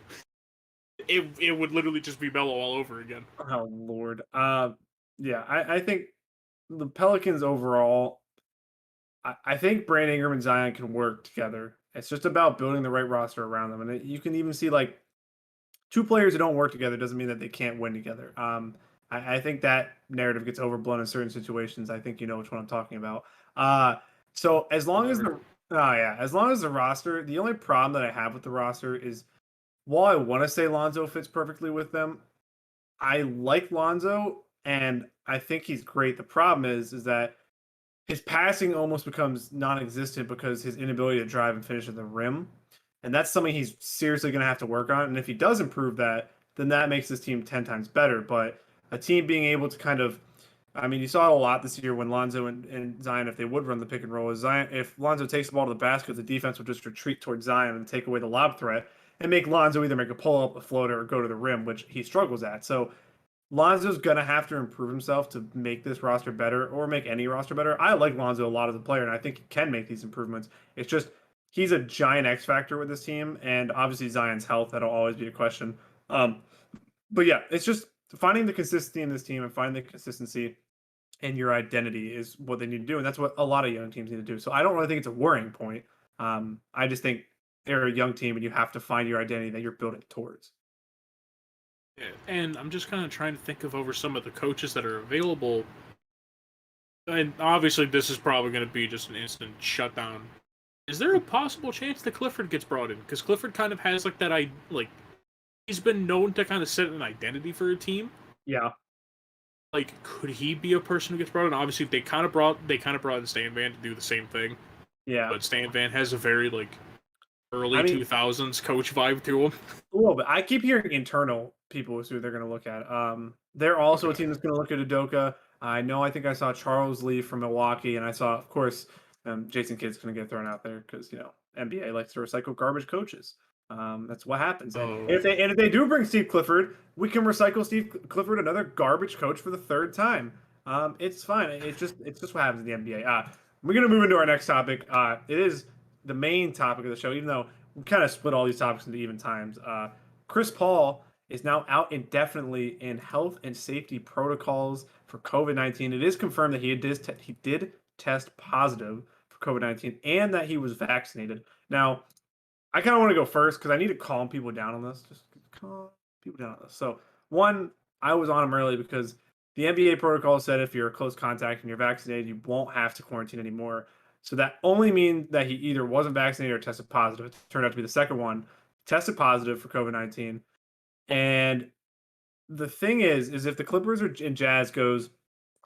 it would literally just be Mello all over again. Oh Lord. Yeah, I think the Pelicans overall. I think Brandon Ingram and Zion can work together. It's just about building the right roster around them, and you can even see like two players who don't work together doesn't mean that they can't win together. I think that narrative gets overblown in certain situations. I think you know which one I'm talking about. So as long as the roster, the only problem that I have with the roster is, while I want to say Lonzo fits perfectly with them, I like Lonzo and I think he's great. The problem is that his passing almost becomes non-existent because his inability to drive and finish at the rim, and that's something he's seriously going to have to work on. And if he does improve that, then that makes this team 10 times better. But a team being able to kind of, I mean, you saw it a lot this year when Lonzo and Zion, if they would run the pick and roll, if Lonzo takes the ball to the basket, the defense would just retreat towards Zion and take away the lob threat and make Lonzo either make a pull up, a floater, or go to the rim, which he struggles at. So Lonzo's going to have to improve himself to make this roster better, or make any roster better. I like Lonzo a lot as a player, and I think he can make these improvements. It's just he's a giant X factor with this team, and obviously Zion's health, that'll always be a question. But yeah, it's just finding the consistency in this team and finding the consistency in your identity is what they need to do, and that's what a lot of young teams need to do. So I don't really think it's a worrying point. I just think they're a young team, and you have to find your identity that you're building towards. And I'm just kind of trying to think of over some of the coaches that are available. And obviously, this is probably going to be just an instant shutdown. Is there a possible chance that Clifford gets brought in? Because Clifford kind of has like that, he's been known to kind of set an identity for a team. Yeah. Like, could he be a person who gets brought in? Obviously, they kind of brought in Stan Van to do the same thing. Yeah. But Stan Van has a very early 2000s coach vibe to him. A little bit. I keep hearing internal people is who they're going to look at. They're also a team that's going to look at Udoka. I think I saw Charles Lee from Milwaukee, and I saw, of course, Jason Kidd's going to get thrown out there because NBA likes to recycle garbage coaches. That's what happens. And if they do bring Steve Clifford, we can recycle Steve Clifford, another garbage coach, for the third time. It's fine. It's just what happens in the NBA. We're going to move into our next topic. It is the main topic of the show, even though we kind of split all these topics into even times. Chris Paul is now out indefinitely in health and safety protocols for COVID-19. It is confirmed that he did test positive for COVID-19 and that he was vaccinated. Now, I kind of want to go first because I need to calm people down on this. Just calm people down on this. So, one, I was on him early because the NBA protocol said if you're a close contact and you're vaccinated, you won't have to quarantine anymore. So that only means that he either wasn't vaccinated or tested positive. It turned out to be the second one. Tested positive for COVID-19. And the thing is if the Clippers and Jazz goes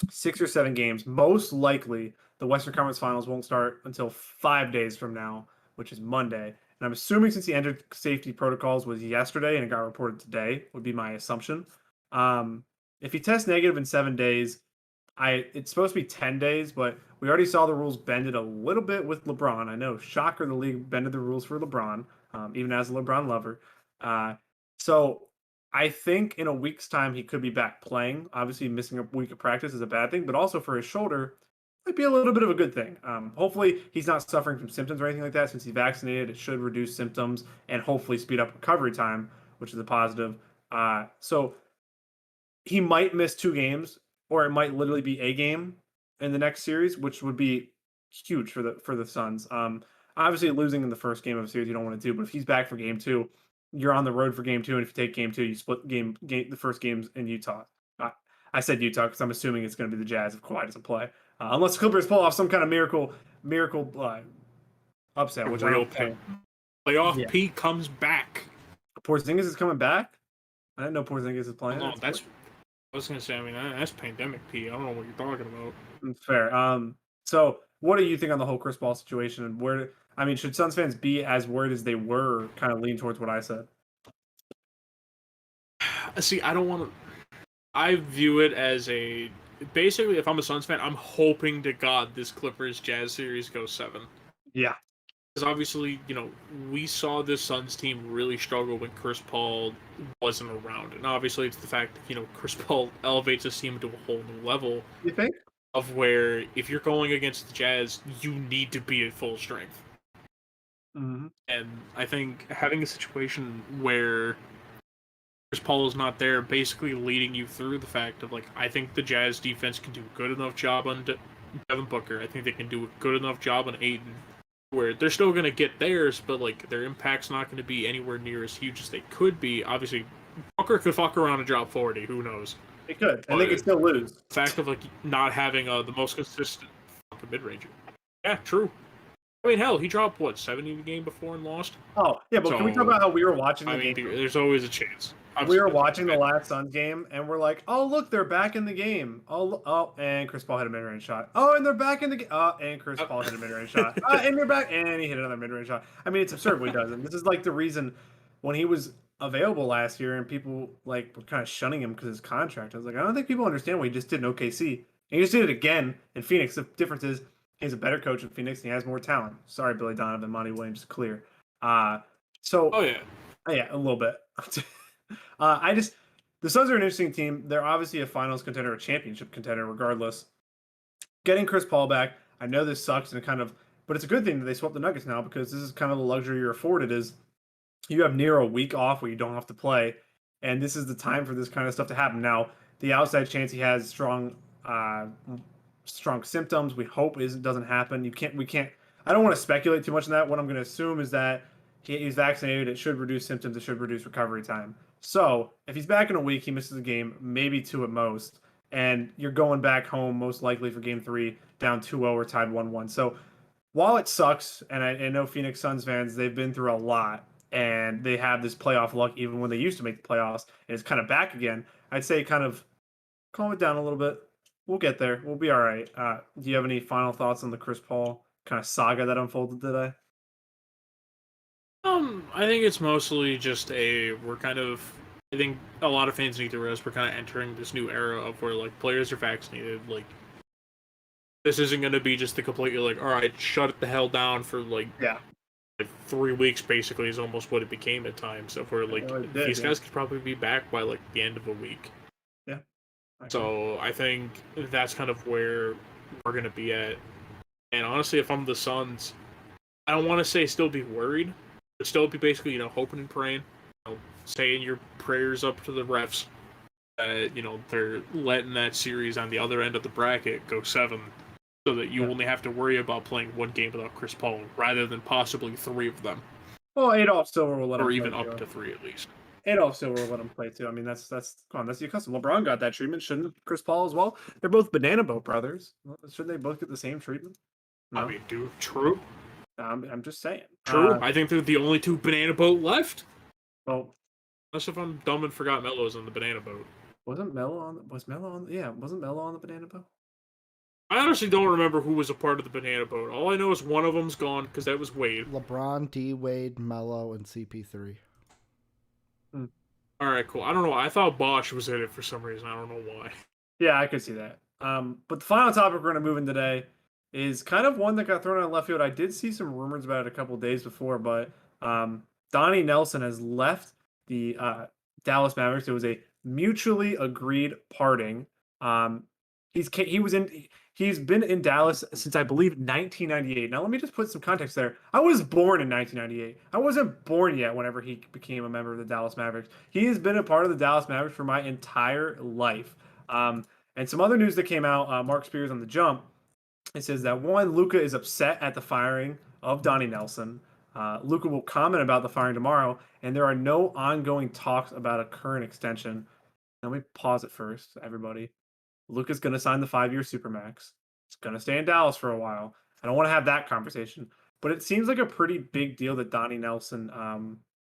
6 or 7 games, most likely the Western Conference Finals won't start until 5 days from now, which is Monday. And I'm assuming since he entered safety protocols was yesterday and it got reported today, would be my assumption. If he tests negative in 7 days, it's supposed to be 10 days, but we already saw the rules bended a little bit with LeBron. I know, shocker, the league bended the rules for LeBron, even as a LeBron lover. So I think in a week's time he could be back playing. Obviously, missing a week of practice is a bad thing, but also for his shoulder, might be a little bit of a good thing. Hopefully, he's not suffering from symptoms or anything like that. Since he's vaccinated, it should reduce symptoms and hopefully speed up recovery time, which is a positive. So he might miss 2 games, or it might literally be a game in the next series, which would be huge for the Suns. Obviously, losing in the first game of a series you don't want to do, but if he's back for game 2, you're on the road for game 2, and if you take game 2, you split the first games in Utah. I said Utah because I'm assuming it's going to be the Jazz if Kawhi doesn't play, unless the Clippers pull off some kind of miracle upset, which I don't think. Playoff P comes back. Porzingis is coming back. I didn't know Porzingis is playing. No, I was going to say, I mean, that's pandemic P. I don't know what you're talking about. Fair. So what do you think on the whole Chris Paul situation, and should Suns fans be as worried as they were, kind of lean towards what I said? See, I don't want to. I view it as basically, if I'm a Suns fan, I'm hoping to God this Clippers Jazz series goes 7. Yeah. Because obviously, we saw this Suns team really struggle when Chris Paul wasn't around. And obviously, it's the fact that, Chris Paul elevates his team to a whole new level. You think? Of where, if you're going against the Jazz, you need to be at full strength. Mm-hmm. And I think having a situation where Chris Paul is not there, basically leading you through the fact of, I think the Jazz defense can do a good enough job on Devin Booker. I think they can do a good enough job on Aiden, where they're still going to get theirs, but, their impact's not going to be anywhere near as huge as they could be. Obviously, Booker could fuck around and drop 40. Who knows? They could. And they could still lose. The fact of, not having the most consistent mid-ranger. Yeah, true. I mean, hell, he dropped, 70 in the game before and lost? Oh, yeah, but can we talk about how we were watching the game? There's always a chance. We were watching the last Suns game, and we're like, oh, look, they're back in the game. Oh, and Chris Paul hit a mid-range shot. Oh, and they're back in the game. Oh, and Chris Paul hit a mid-range shot. And they're back, and he hit another mid-range shot. I mean, it's absurd what he does. And this is, the reason when he was available last year and people, were kind of shunning him because of his contract. I was like, I don't think people understand what he just did in OKC. And he just did it again in Phoenix. The difference is he's a better coach in Phoenix, and he has more talent. Sorry, Billy Donovan, Monty Williams, clear. Oh, yeah. Yeah, a little bit. The Suns are an interesting team. They're obviously a finals contender, a championship contender, regardless. Getting Chris Paul back, I know this sucks but it's a good thing that they swept the Nuggets now because this is kind of the luxury you're afforded is you have near a week off where you don't have to play, and this is the time for this kind of stuff to happen. Now, the outside chance he has strong symptoms, we hope doesn't happen. I don't want to speculate too much on that. What I'm going to assume is that he's vaccinated. It should reduce symptoms. It should reduce recovery time. So if he's back in a week, he misses a game, maybe 2 at most, and you're going back home most likely for Game 3 down 2-0 or tied 1-1. So while it sucks, and I know Phoenix Suns fans, they've been through a lot, and they have this playoff luck even when they used to make the playoffs, and it's kind of back again. I'd say kind of calm it down a little bit. We'll get there. We'll be all right. Do you have any final thoughts on the Chris Paul kind of saga that unfolded today? I think it's mostly just we're kind of, I think a lot of fans need to realize we're kind of entering this new era of where, like, players are vaccinated. Like, this isn't going to be just the completely, like, all right, shut it the hell down for, like 3 weeks, basically, is almost what it became at times. So, we're, like, these guys could probably be back by, like, the end of a week. Yeah. So, I think that's kind of where we're going to be at. And honestly, if I'm the Suns, I don't want to say still be worried, but still be basically, hoping and praying, saying your prayers up to the refs that, they're letting that series on the other end of the bracket go 7, so that you only have to worry about playing 1 game without Chris Paul rather than possibly 3 of them. Well, Adolph Silver will let him or play, even up to 3 at least. Adolph Silver will let him play too. I mean, that's come on, that's the custom. LeBron got that treatment, shouldn't Chris Paul as well? They're both banana boat brothers. Shouldn't they both get the same treatment? No? I mean, dude, true. I'm just saying. True. I think they're the only 2 banana boat left. Well, unless if I'm dumb and forgot Melo's on the banana boat. Wasn't Melo on? Was Melo on? Yeah, wasn't Melo on the banana boat? I honestly don't remember who was a part of the banana boat. All I know is one of them's gone because that was Wade. LeBron, D Wade, Melo, and CP3. All right, cool. I don't know. I thought Bosch was in it for some reason. I don't know why. Yeah, I could see that. But the final topic we're going to move in today is kind of one that got thrown out of left field. I did see some rumors about it a couple days before, but Donnie Nelson has left the Dallas Mavericks. It was a mutually agreed parting. He's been in Dallas since, I believe, 1998. Now let me just put some context there. I was born in 1998. I wasn't born yet whenever he became a member of the Dallas Mavericks. He has been a part of the Dallas Mavericks for my entire life. And some other news that came out, Mark Spears on The Jump, it says that one, Luka is upset at the firing of Donnie Nelson. Luka will comment about the firing tomorrow, and there are no ongoing talks about a current extension. Let me pause it first, everybody. Luka's going to sign the 5-year Supermax. He's going to stay in Dallas for a while. I don't want to have that conversation. But it seems like a pretty big deal that Donnie Nelson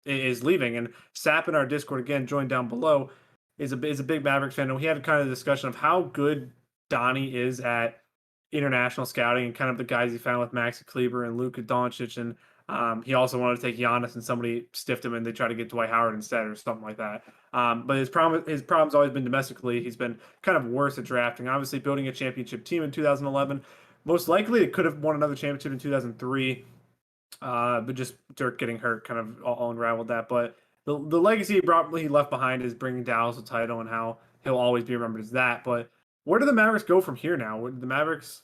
is leaving. And Sap in our Discord, again, joined down below, is a big Mavericks fan. And we had kind of a discussion of how good Donnie is at international scouting and kind of the guys he found with Maxi Kleber and Luka Doncic. And he also wanted to take Giannis, and somebody stiffed him, and they tried to get Dwight Howard instead or something like that. But his problem's always been domestically. He's been kind of worse at drafting. Obviously, building a championship team in 2011. Most likely, it could have won another championship in 2003. But just Dirk getting hurt kind of all unraveled that. But the legacy he left behind is bringing Dallas a title, and how he'll always be remembered as that. But where do the Mavericks go from here now? Would the Mavericks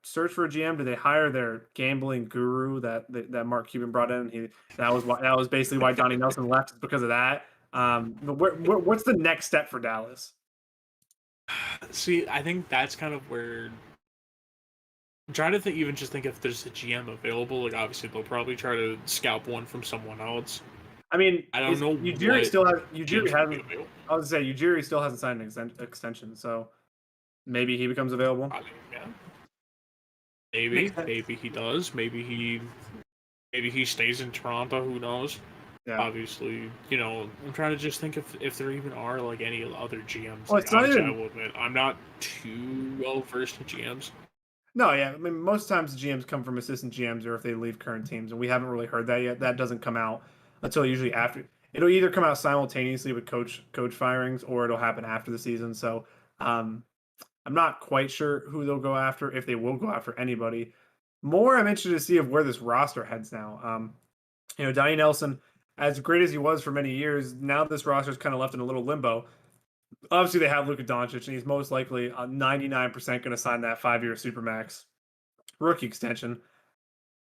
search for a GM? Do they hire their gambling guru that Mark Cuban brought in? That was basically why Donnie Nelson left, is because of that. But what's the next step for Dallas? See, I think that's kind of where I'm trying to think if there's a GM available. Like, obviously, they'll probably try to scalp one from someone else. I mean, I don't know. Ujiri still has. Ujiri hasn't. I was gonna say Ujiri still hasn't signed an extension, so maybe he becomes available. I mean, yeah. Maybe he does. Maybe he stays in Toronto. Who knows? Yeah. Obviously, I'm trying to just think if there even are like any other GMs. Well, it's not even. I will admit, I'm not too well versed in GMs. No, yeah. I mean, most times the GMs come from assistant GMs, or if they leave current teams, and we haven't really heard that yet. That doesn't come out until usually after. It'll either come out simultaneously with coach firings, or it'll happen after the season. So, I'm not quite sure who they'll go after, if they will go after anybody. More, I'm interested to see of where this roster heads now. Donnie Nelson, as great as he was for many years, now this roster is kind of left in a little limbo. Obviously, they have Luka Doncic, and he's most likely 99% going to sign that 5-year Supermax rookie extension.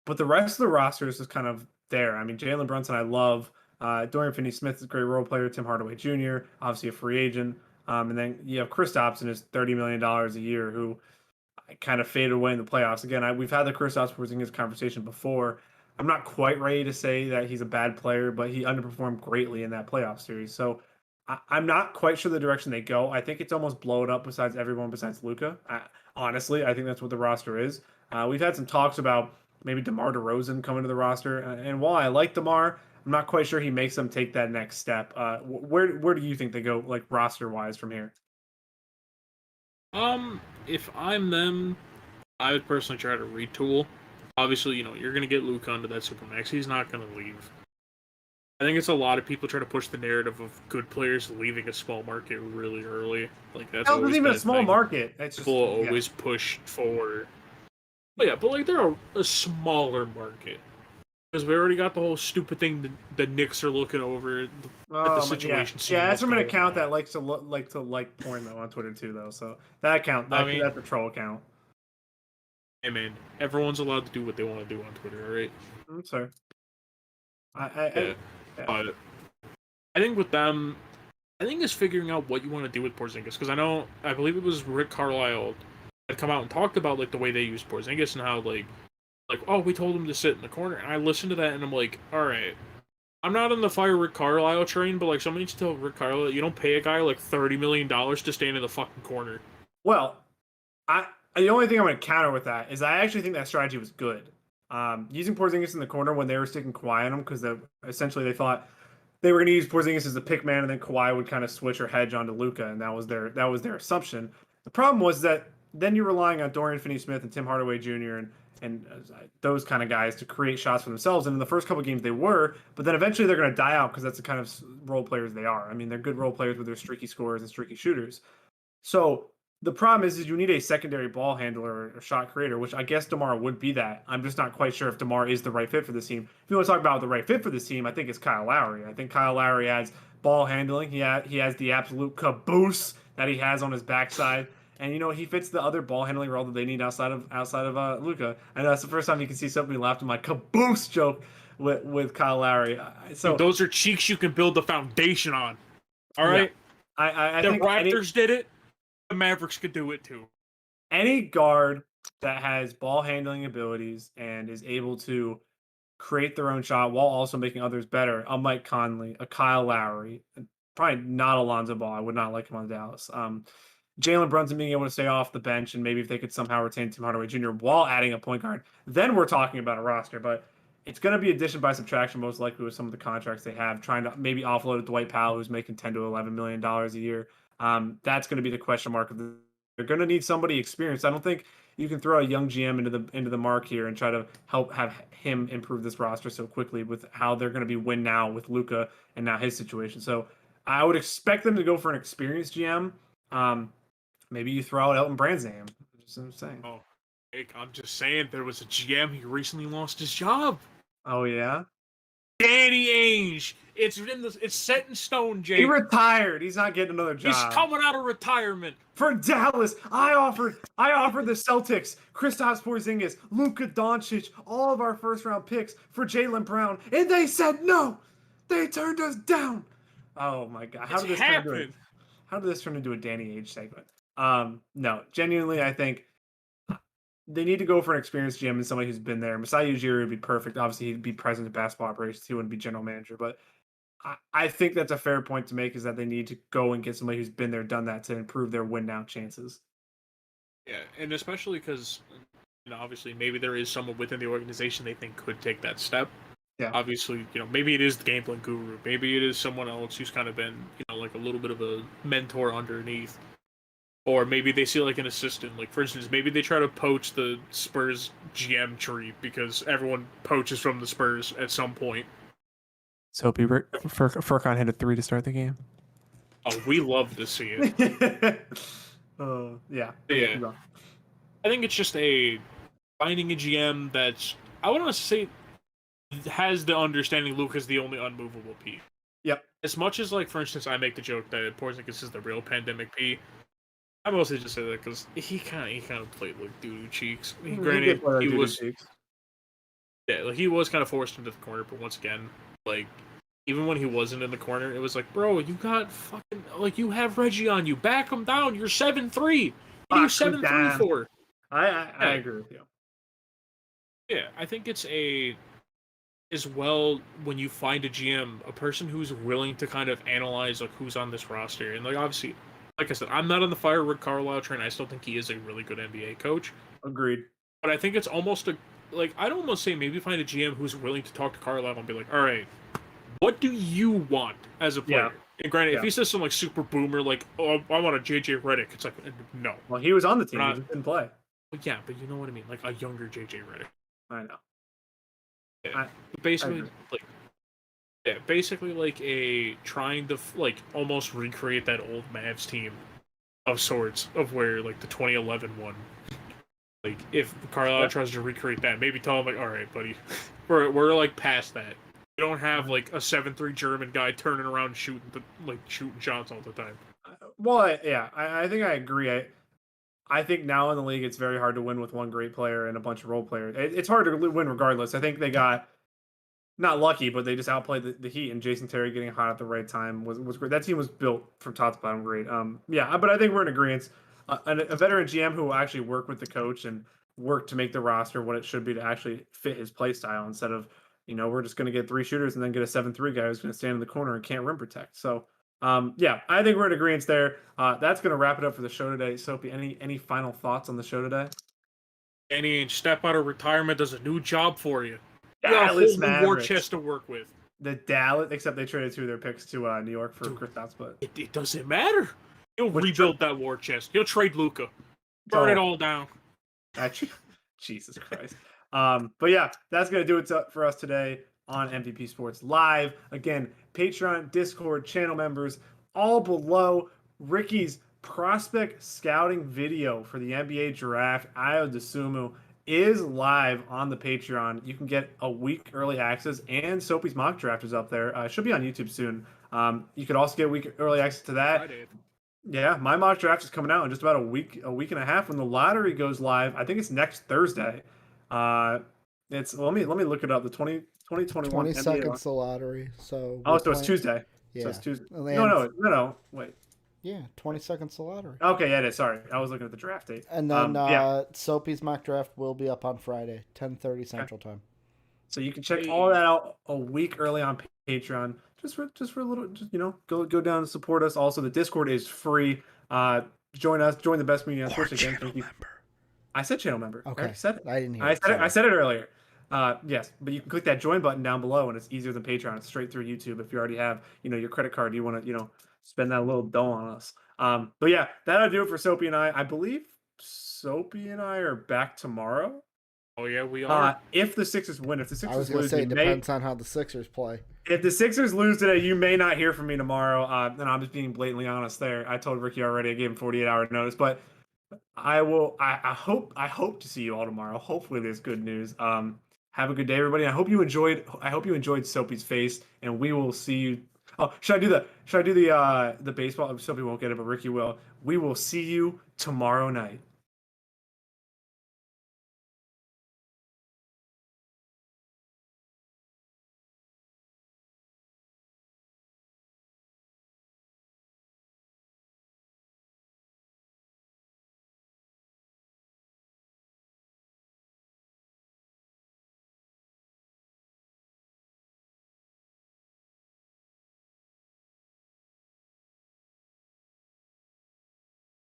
But the rest of the roster is just kind of there. I mean, Jalen Brunson, I love. Dorian Finney-Smith is a great role player. Tim Hardaway Jr., obviously a free agent. And then you have Kristaps, is $30 million a year, who kind of faded away in the playoffs. Again, we've had the Kristaps Porzingis conversation before. I'm not quite ready to say that he's a bad player, but he underperformed greatly in that playoff series. So I'm not quite sure the direction they go. I think it's almost blown up besides everyone besides Luca. Honestly, I think that's what the roster is. We've had some talks about maybe DeMar DeRozan coming to the roster, and while I like DeMar, I'm not quite sure he makes them take that next step. Where do you think they go, like roster wise, from here? If I'm them, I would personally try to retool. Obviously, you're gonna get Luka under that supermax. He's not gonna leave. I think it's a lot of people try to push the narrative of good players leaving a small market really early. Like that's Hell, it isn't always even been a a small thing. market. It's just People always push for. But yeah, but like they're a smaller market because we already got the whole stupid thing that the Knicks are looking over at the Yeah, situation. yeah. Seeing That's what's from an going account on. that likes to like porn though on Twitter too though. So that account, I mean, that's a troll account. hey man, everyone's allowed to do what they want to do on Twitter, all right? Sorry. Yeah, Yeah. but I think with them, I think it's figuring out what you want to do with Porzingis because I believe it was Rick Carlisle had come out and talked about like the way they use Porzingis and how like oh we told him to sit in the corner and I listened to that and I'm like all right, I'm not on the fire Rick Carlisle train, but like somebody needs to tell Rick Carlisle you don't pay a guy like $30 million to stand in the fucking corner. Well, I the only thing I'm going to counter with that is I actually think that strategy was good. Using Porzingis in the corner when they were sticking Kawhi on him because essentially they thought they were going to use Porzingis as the pick man, and then Kawhi would kind of switch or hedge onto Luca, and that was their assumption. The problem was that then you're relying on Dorian Finney-Smith and Tim Hardaway Jr. and those kind of guys to create shots for themselves. And in the first couple games they were, but then eventually they're going to die out because that's the kind of role players they are. I mean, they're good role players with their streaky scorers and streaky shooters. So the problem is you need a secondary ball handler or shot creator, which I guess DeMar would be that. I'm just not quite sure if DeMar is the right fit for this team. If you want to talk about the right fit for this team, I think it's Kyle Lowry. I think Kyle Lowry has ball handling. He has the absolute caboose that he has on his backside. And he fits the other ball handling role that they need outside of Luca. And that's the first time you can see somebody laughed at my caboose joke with Kyle Lowry. Dude, So those are cheeks you can build the foundation on. All right, yeah, I the think Raptors did it. The Mavericks could do it too. any guard that has ball handling abilities and is able to create their own shot while also making others better, a Mike Conley, a Kyle Lowry, probably not Alonzo Ball. I would not like him on Dallas. Jalen Brunson being able to stay off the bench, and maybe if they could somehow retain Tim Hardaway Jr. while adding a point guard, then we're talking about a roster. But it's going to be addition by subtraction, most likely with some of the contracts they have, trying to maybe offload Dwight Powell, who's making $10 to $11 million a year. That's going to be the question mark. They're going to need somebody experienced. I don't think you can throw a young GM into the mark here and try to help have him improve this roster so quickly with how they're going to be win now with Luka and now his situation. So I would expect them to go for an experienced GM. Maybe you throw out Elton Brand's name. Just what I'm saying. Oh, I'm just saying there was a GM. He recently lost his job. Oh yeah. Danny Ainge. It's set in stone, Jake. He retired. He's not getting another job. He's coming out of retirement. For Dallas, I offered the Celtics, Kristaps Porzingis, Luka Doncic, all of our first round picks for Jaylen Brown, and they said no. They turned us down. Oh my god! How did this turn into a Danny Ainge segment? No, genuinely, I think they need to go for an experienced GM and somebody who's been there. Masai Ujiri would be perfect. Obviously, he'd be president of basketball operations. He wouldn't be general manager, but I think that's a fair point to make is that they need to go and get somebody who's been there, done that to improve their win now chances. Yeah, and especially because, obviously maybe there is someone within the organization they think could take that step. Yeah. Obviously, maybe it is the gambling guru. Maybe it is someone else who's kind of been, like a little bit of a mentor underneath. Or maybe they see like an assistant. Like, for instance, maybe they try to poach the Spurs GM tree because everyone poaches from the Spurs at some point. Soapy, Furkan hit a 3 to start the game. Oh, we love to see it. Yeah. Yeah. I think it's just finding a GM that's, I want to say, has the understanding Luka's the only unmovable piece. Yep. As much as, like, for instance, I make the joke that Porzingis is the real pandemic P, I mostly just say that because he kind of played like doo-doo cheeks. Granted, he was he was kind of forced into the corner, but once again, like, even when he wasn't in the corner, it was like, bro, you got fucking, like, you have Reggie on you, back him down. You're 7'3". What are you 7'3" for? I agree with you. Yeah, I think it's as well, when you find a GM, a person who's willing to kind of analyze like who's on this roster, and like obviously, like I said, I'm not on the fire Rick Carlisle train. I still think he is a really good NBA coach, Agreed. but I think it's almost like I'd almost say maybe find a GM who's willing to talk to Carlisle and be like, all right, what do you want as a player? Yeah. And granted, if Yeah. he says some like super boomer, like, oh, I want a JJ Redick, it's like, no. Well, he was on the team. Not- He just didn't play. Yeah, but you know what I mean, like a younger JJ Redick. I know. Yeah. Basically, agree. like, yeah, basically like a trying to like almost recreate that old Mavs team of sorts of where like the 2011 one. Like if Carlisle tries to recreate that, maybe tell him like, all right, buddy, we're like past that. We don't have like a 7'3" German guy turning around and shooting shots all the time. Well, I think I agree. I think now in the league, it's very hard to win with one great player and a bunch of role players. It's hard to win regardless. I think they got not lucky, but they just outplayed the Heat, and Jason Terry getting hot at the right time was great. That team was built from top to bottom great. Yeah, but I think we're in agreement. A veteran GM who will actually work with the coach and work to make the roster what it should be to actually fit his play style instead of, we're just going to get 3 shooters and then get a 7-3 guy who's going to stand in the corner and can't rim protect. So, yeah, I think we're in agreement there. That's going to wrap it up for the show today. Soapy, any final thoughts on the show today? Any step out of retirement does a new job for you. You got a whole Dallas new war Mavericks. chest to work with. The Dallas, except they traded 2 of their picks to New York for Kristaps, but It doesn't matter. He'll rebuild that war chest. He'll trade Luka. Burn it all down. Actually, Jesus Christ. But yeah, that's gonna do it for us today on MVP Sports Live. Again, Patreon, Discord, channel members, all below. Ricky's prospect scouting video for the NBA draft, Ayo Dosunmu, is live on the Patreon. You can get a week early access, and Soapy's mock draft is up there. It should be on YouTube soon. You could also get a week early access to that. Friday. Yeah, my mock draft is coming out in just about a week and a half when the lottery goes live. I think it's next Thursday. Let me look it up. The 2021 22nd's the lottery. So so it's Tuesday. Yeah. So it's Tuesday. And No. Wait. Yeah, 22nd's the lottery. Okay, yeah, it is. Sorry, I was looking at the draft date. And then yeah. Soapy's mock draft will be up on Friday, 10:30 Central Time. So you can check all that out a week early on Patreon. Just for a little, go down and support us. Also, the Discord is free. Join us. Join the best media on Twitch again. Thank you. I said channel member. Okay. I said it. I didn't hear. I said it earlier. Yes, but you can click that join button down below, and it's easier than Patreon. It's straight through YouTube. If you already have, your credit card, you want to, spend that little dough on us. But yeah, that'll do it for Soapy and I. I believe Soapy and I are back tomorrow. Oh yeah, we are. If the Sixers win, if the Sixers I was going to lose, say it depends on how the Sixers play. If the Sixers lose today, you may not hear from me tomorrow. And I'm just being blatantly honest there. I told Ricky already. I gave him 48-hour notice, but I will. I hope to see you all tomorrow. Hopefully, there's good news. Have a good day, everybody. I hope you enjoyed Soapy's face, and we will see you. Oh, should I do the baseball? Soapy won't get it, but Ricky will. We will see you tomorrow night.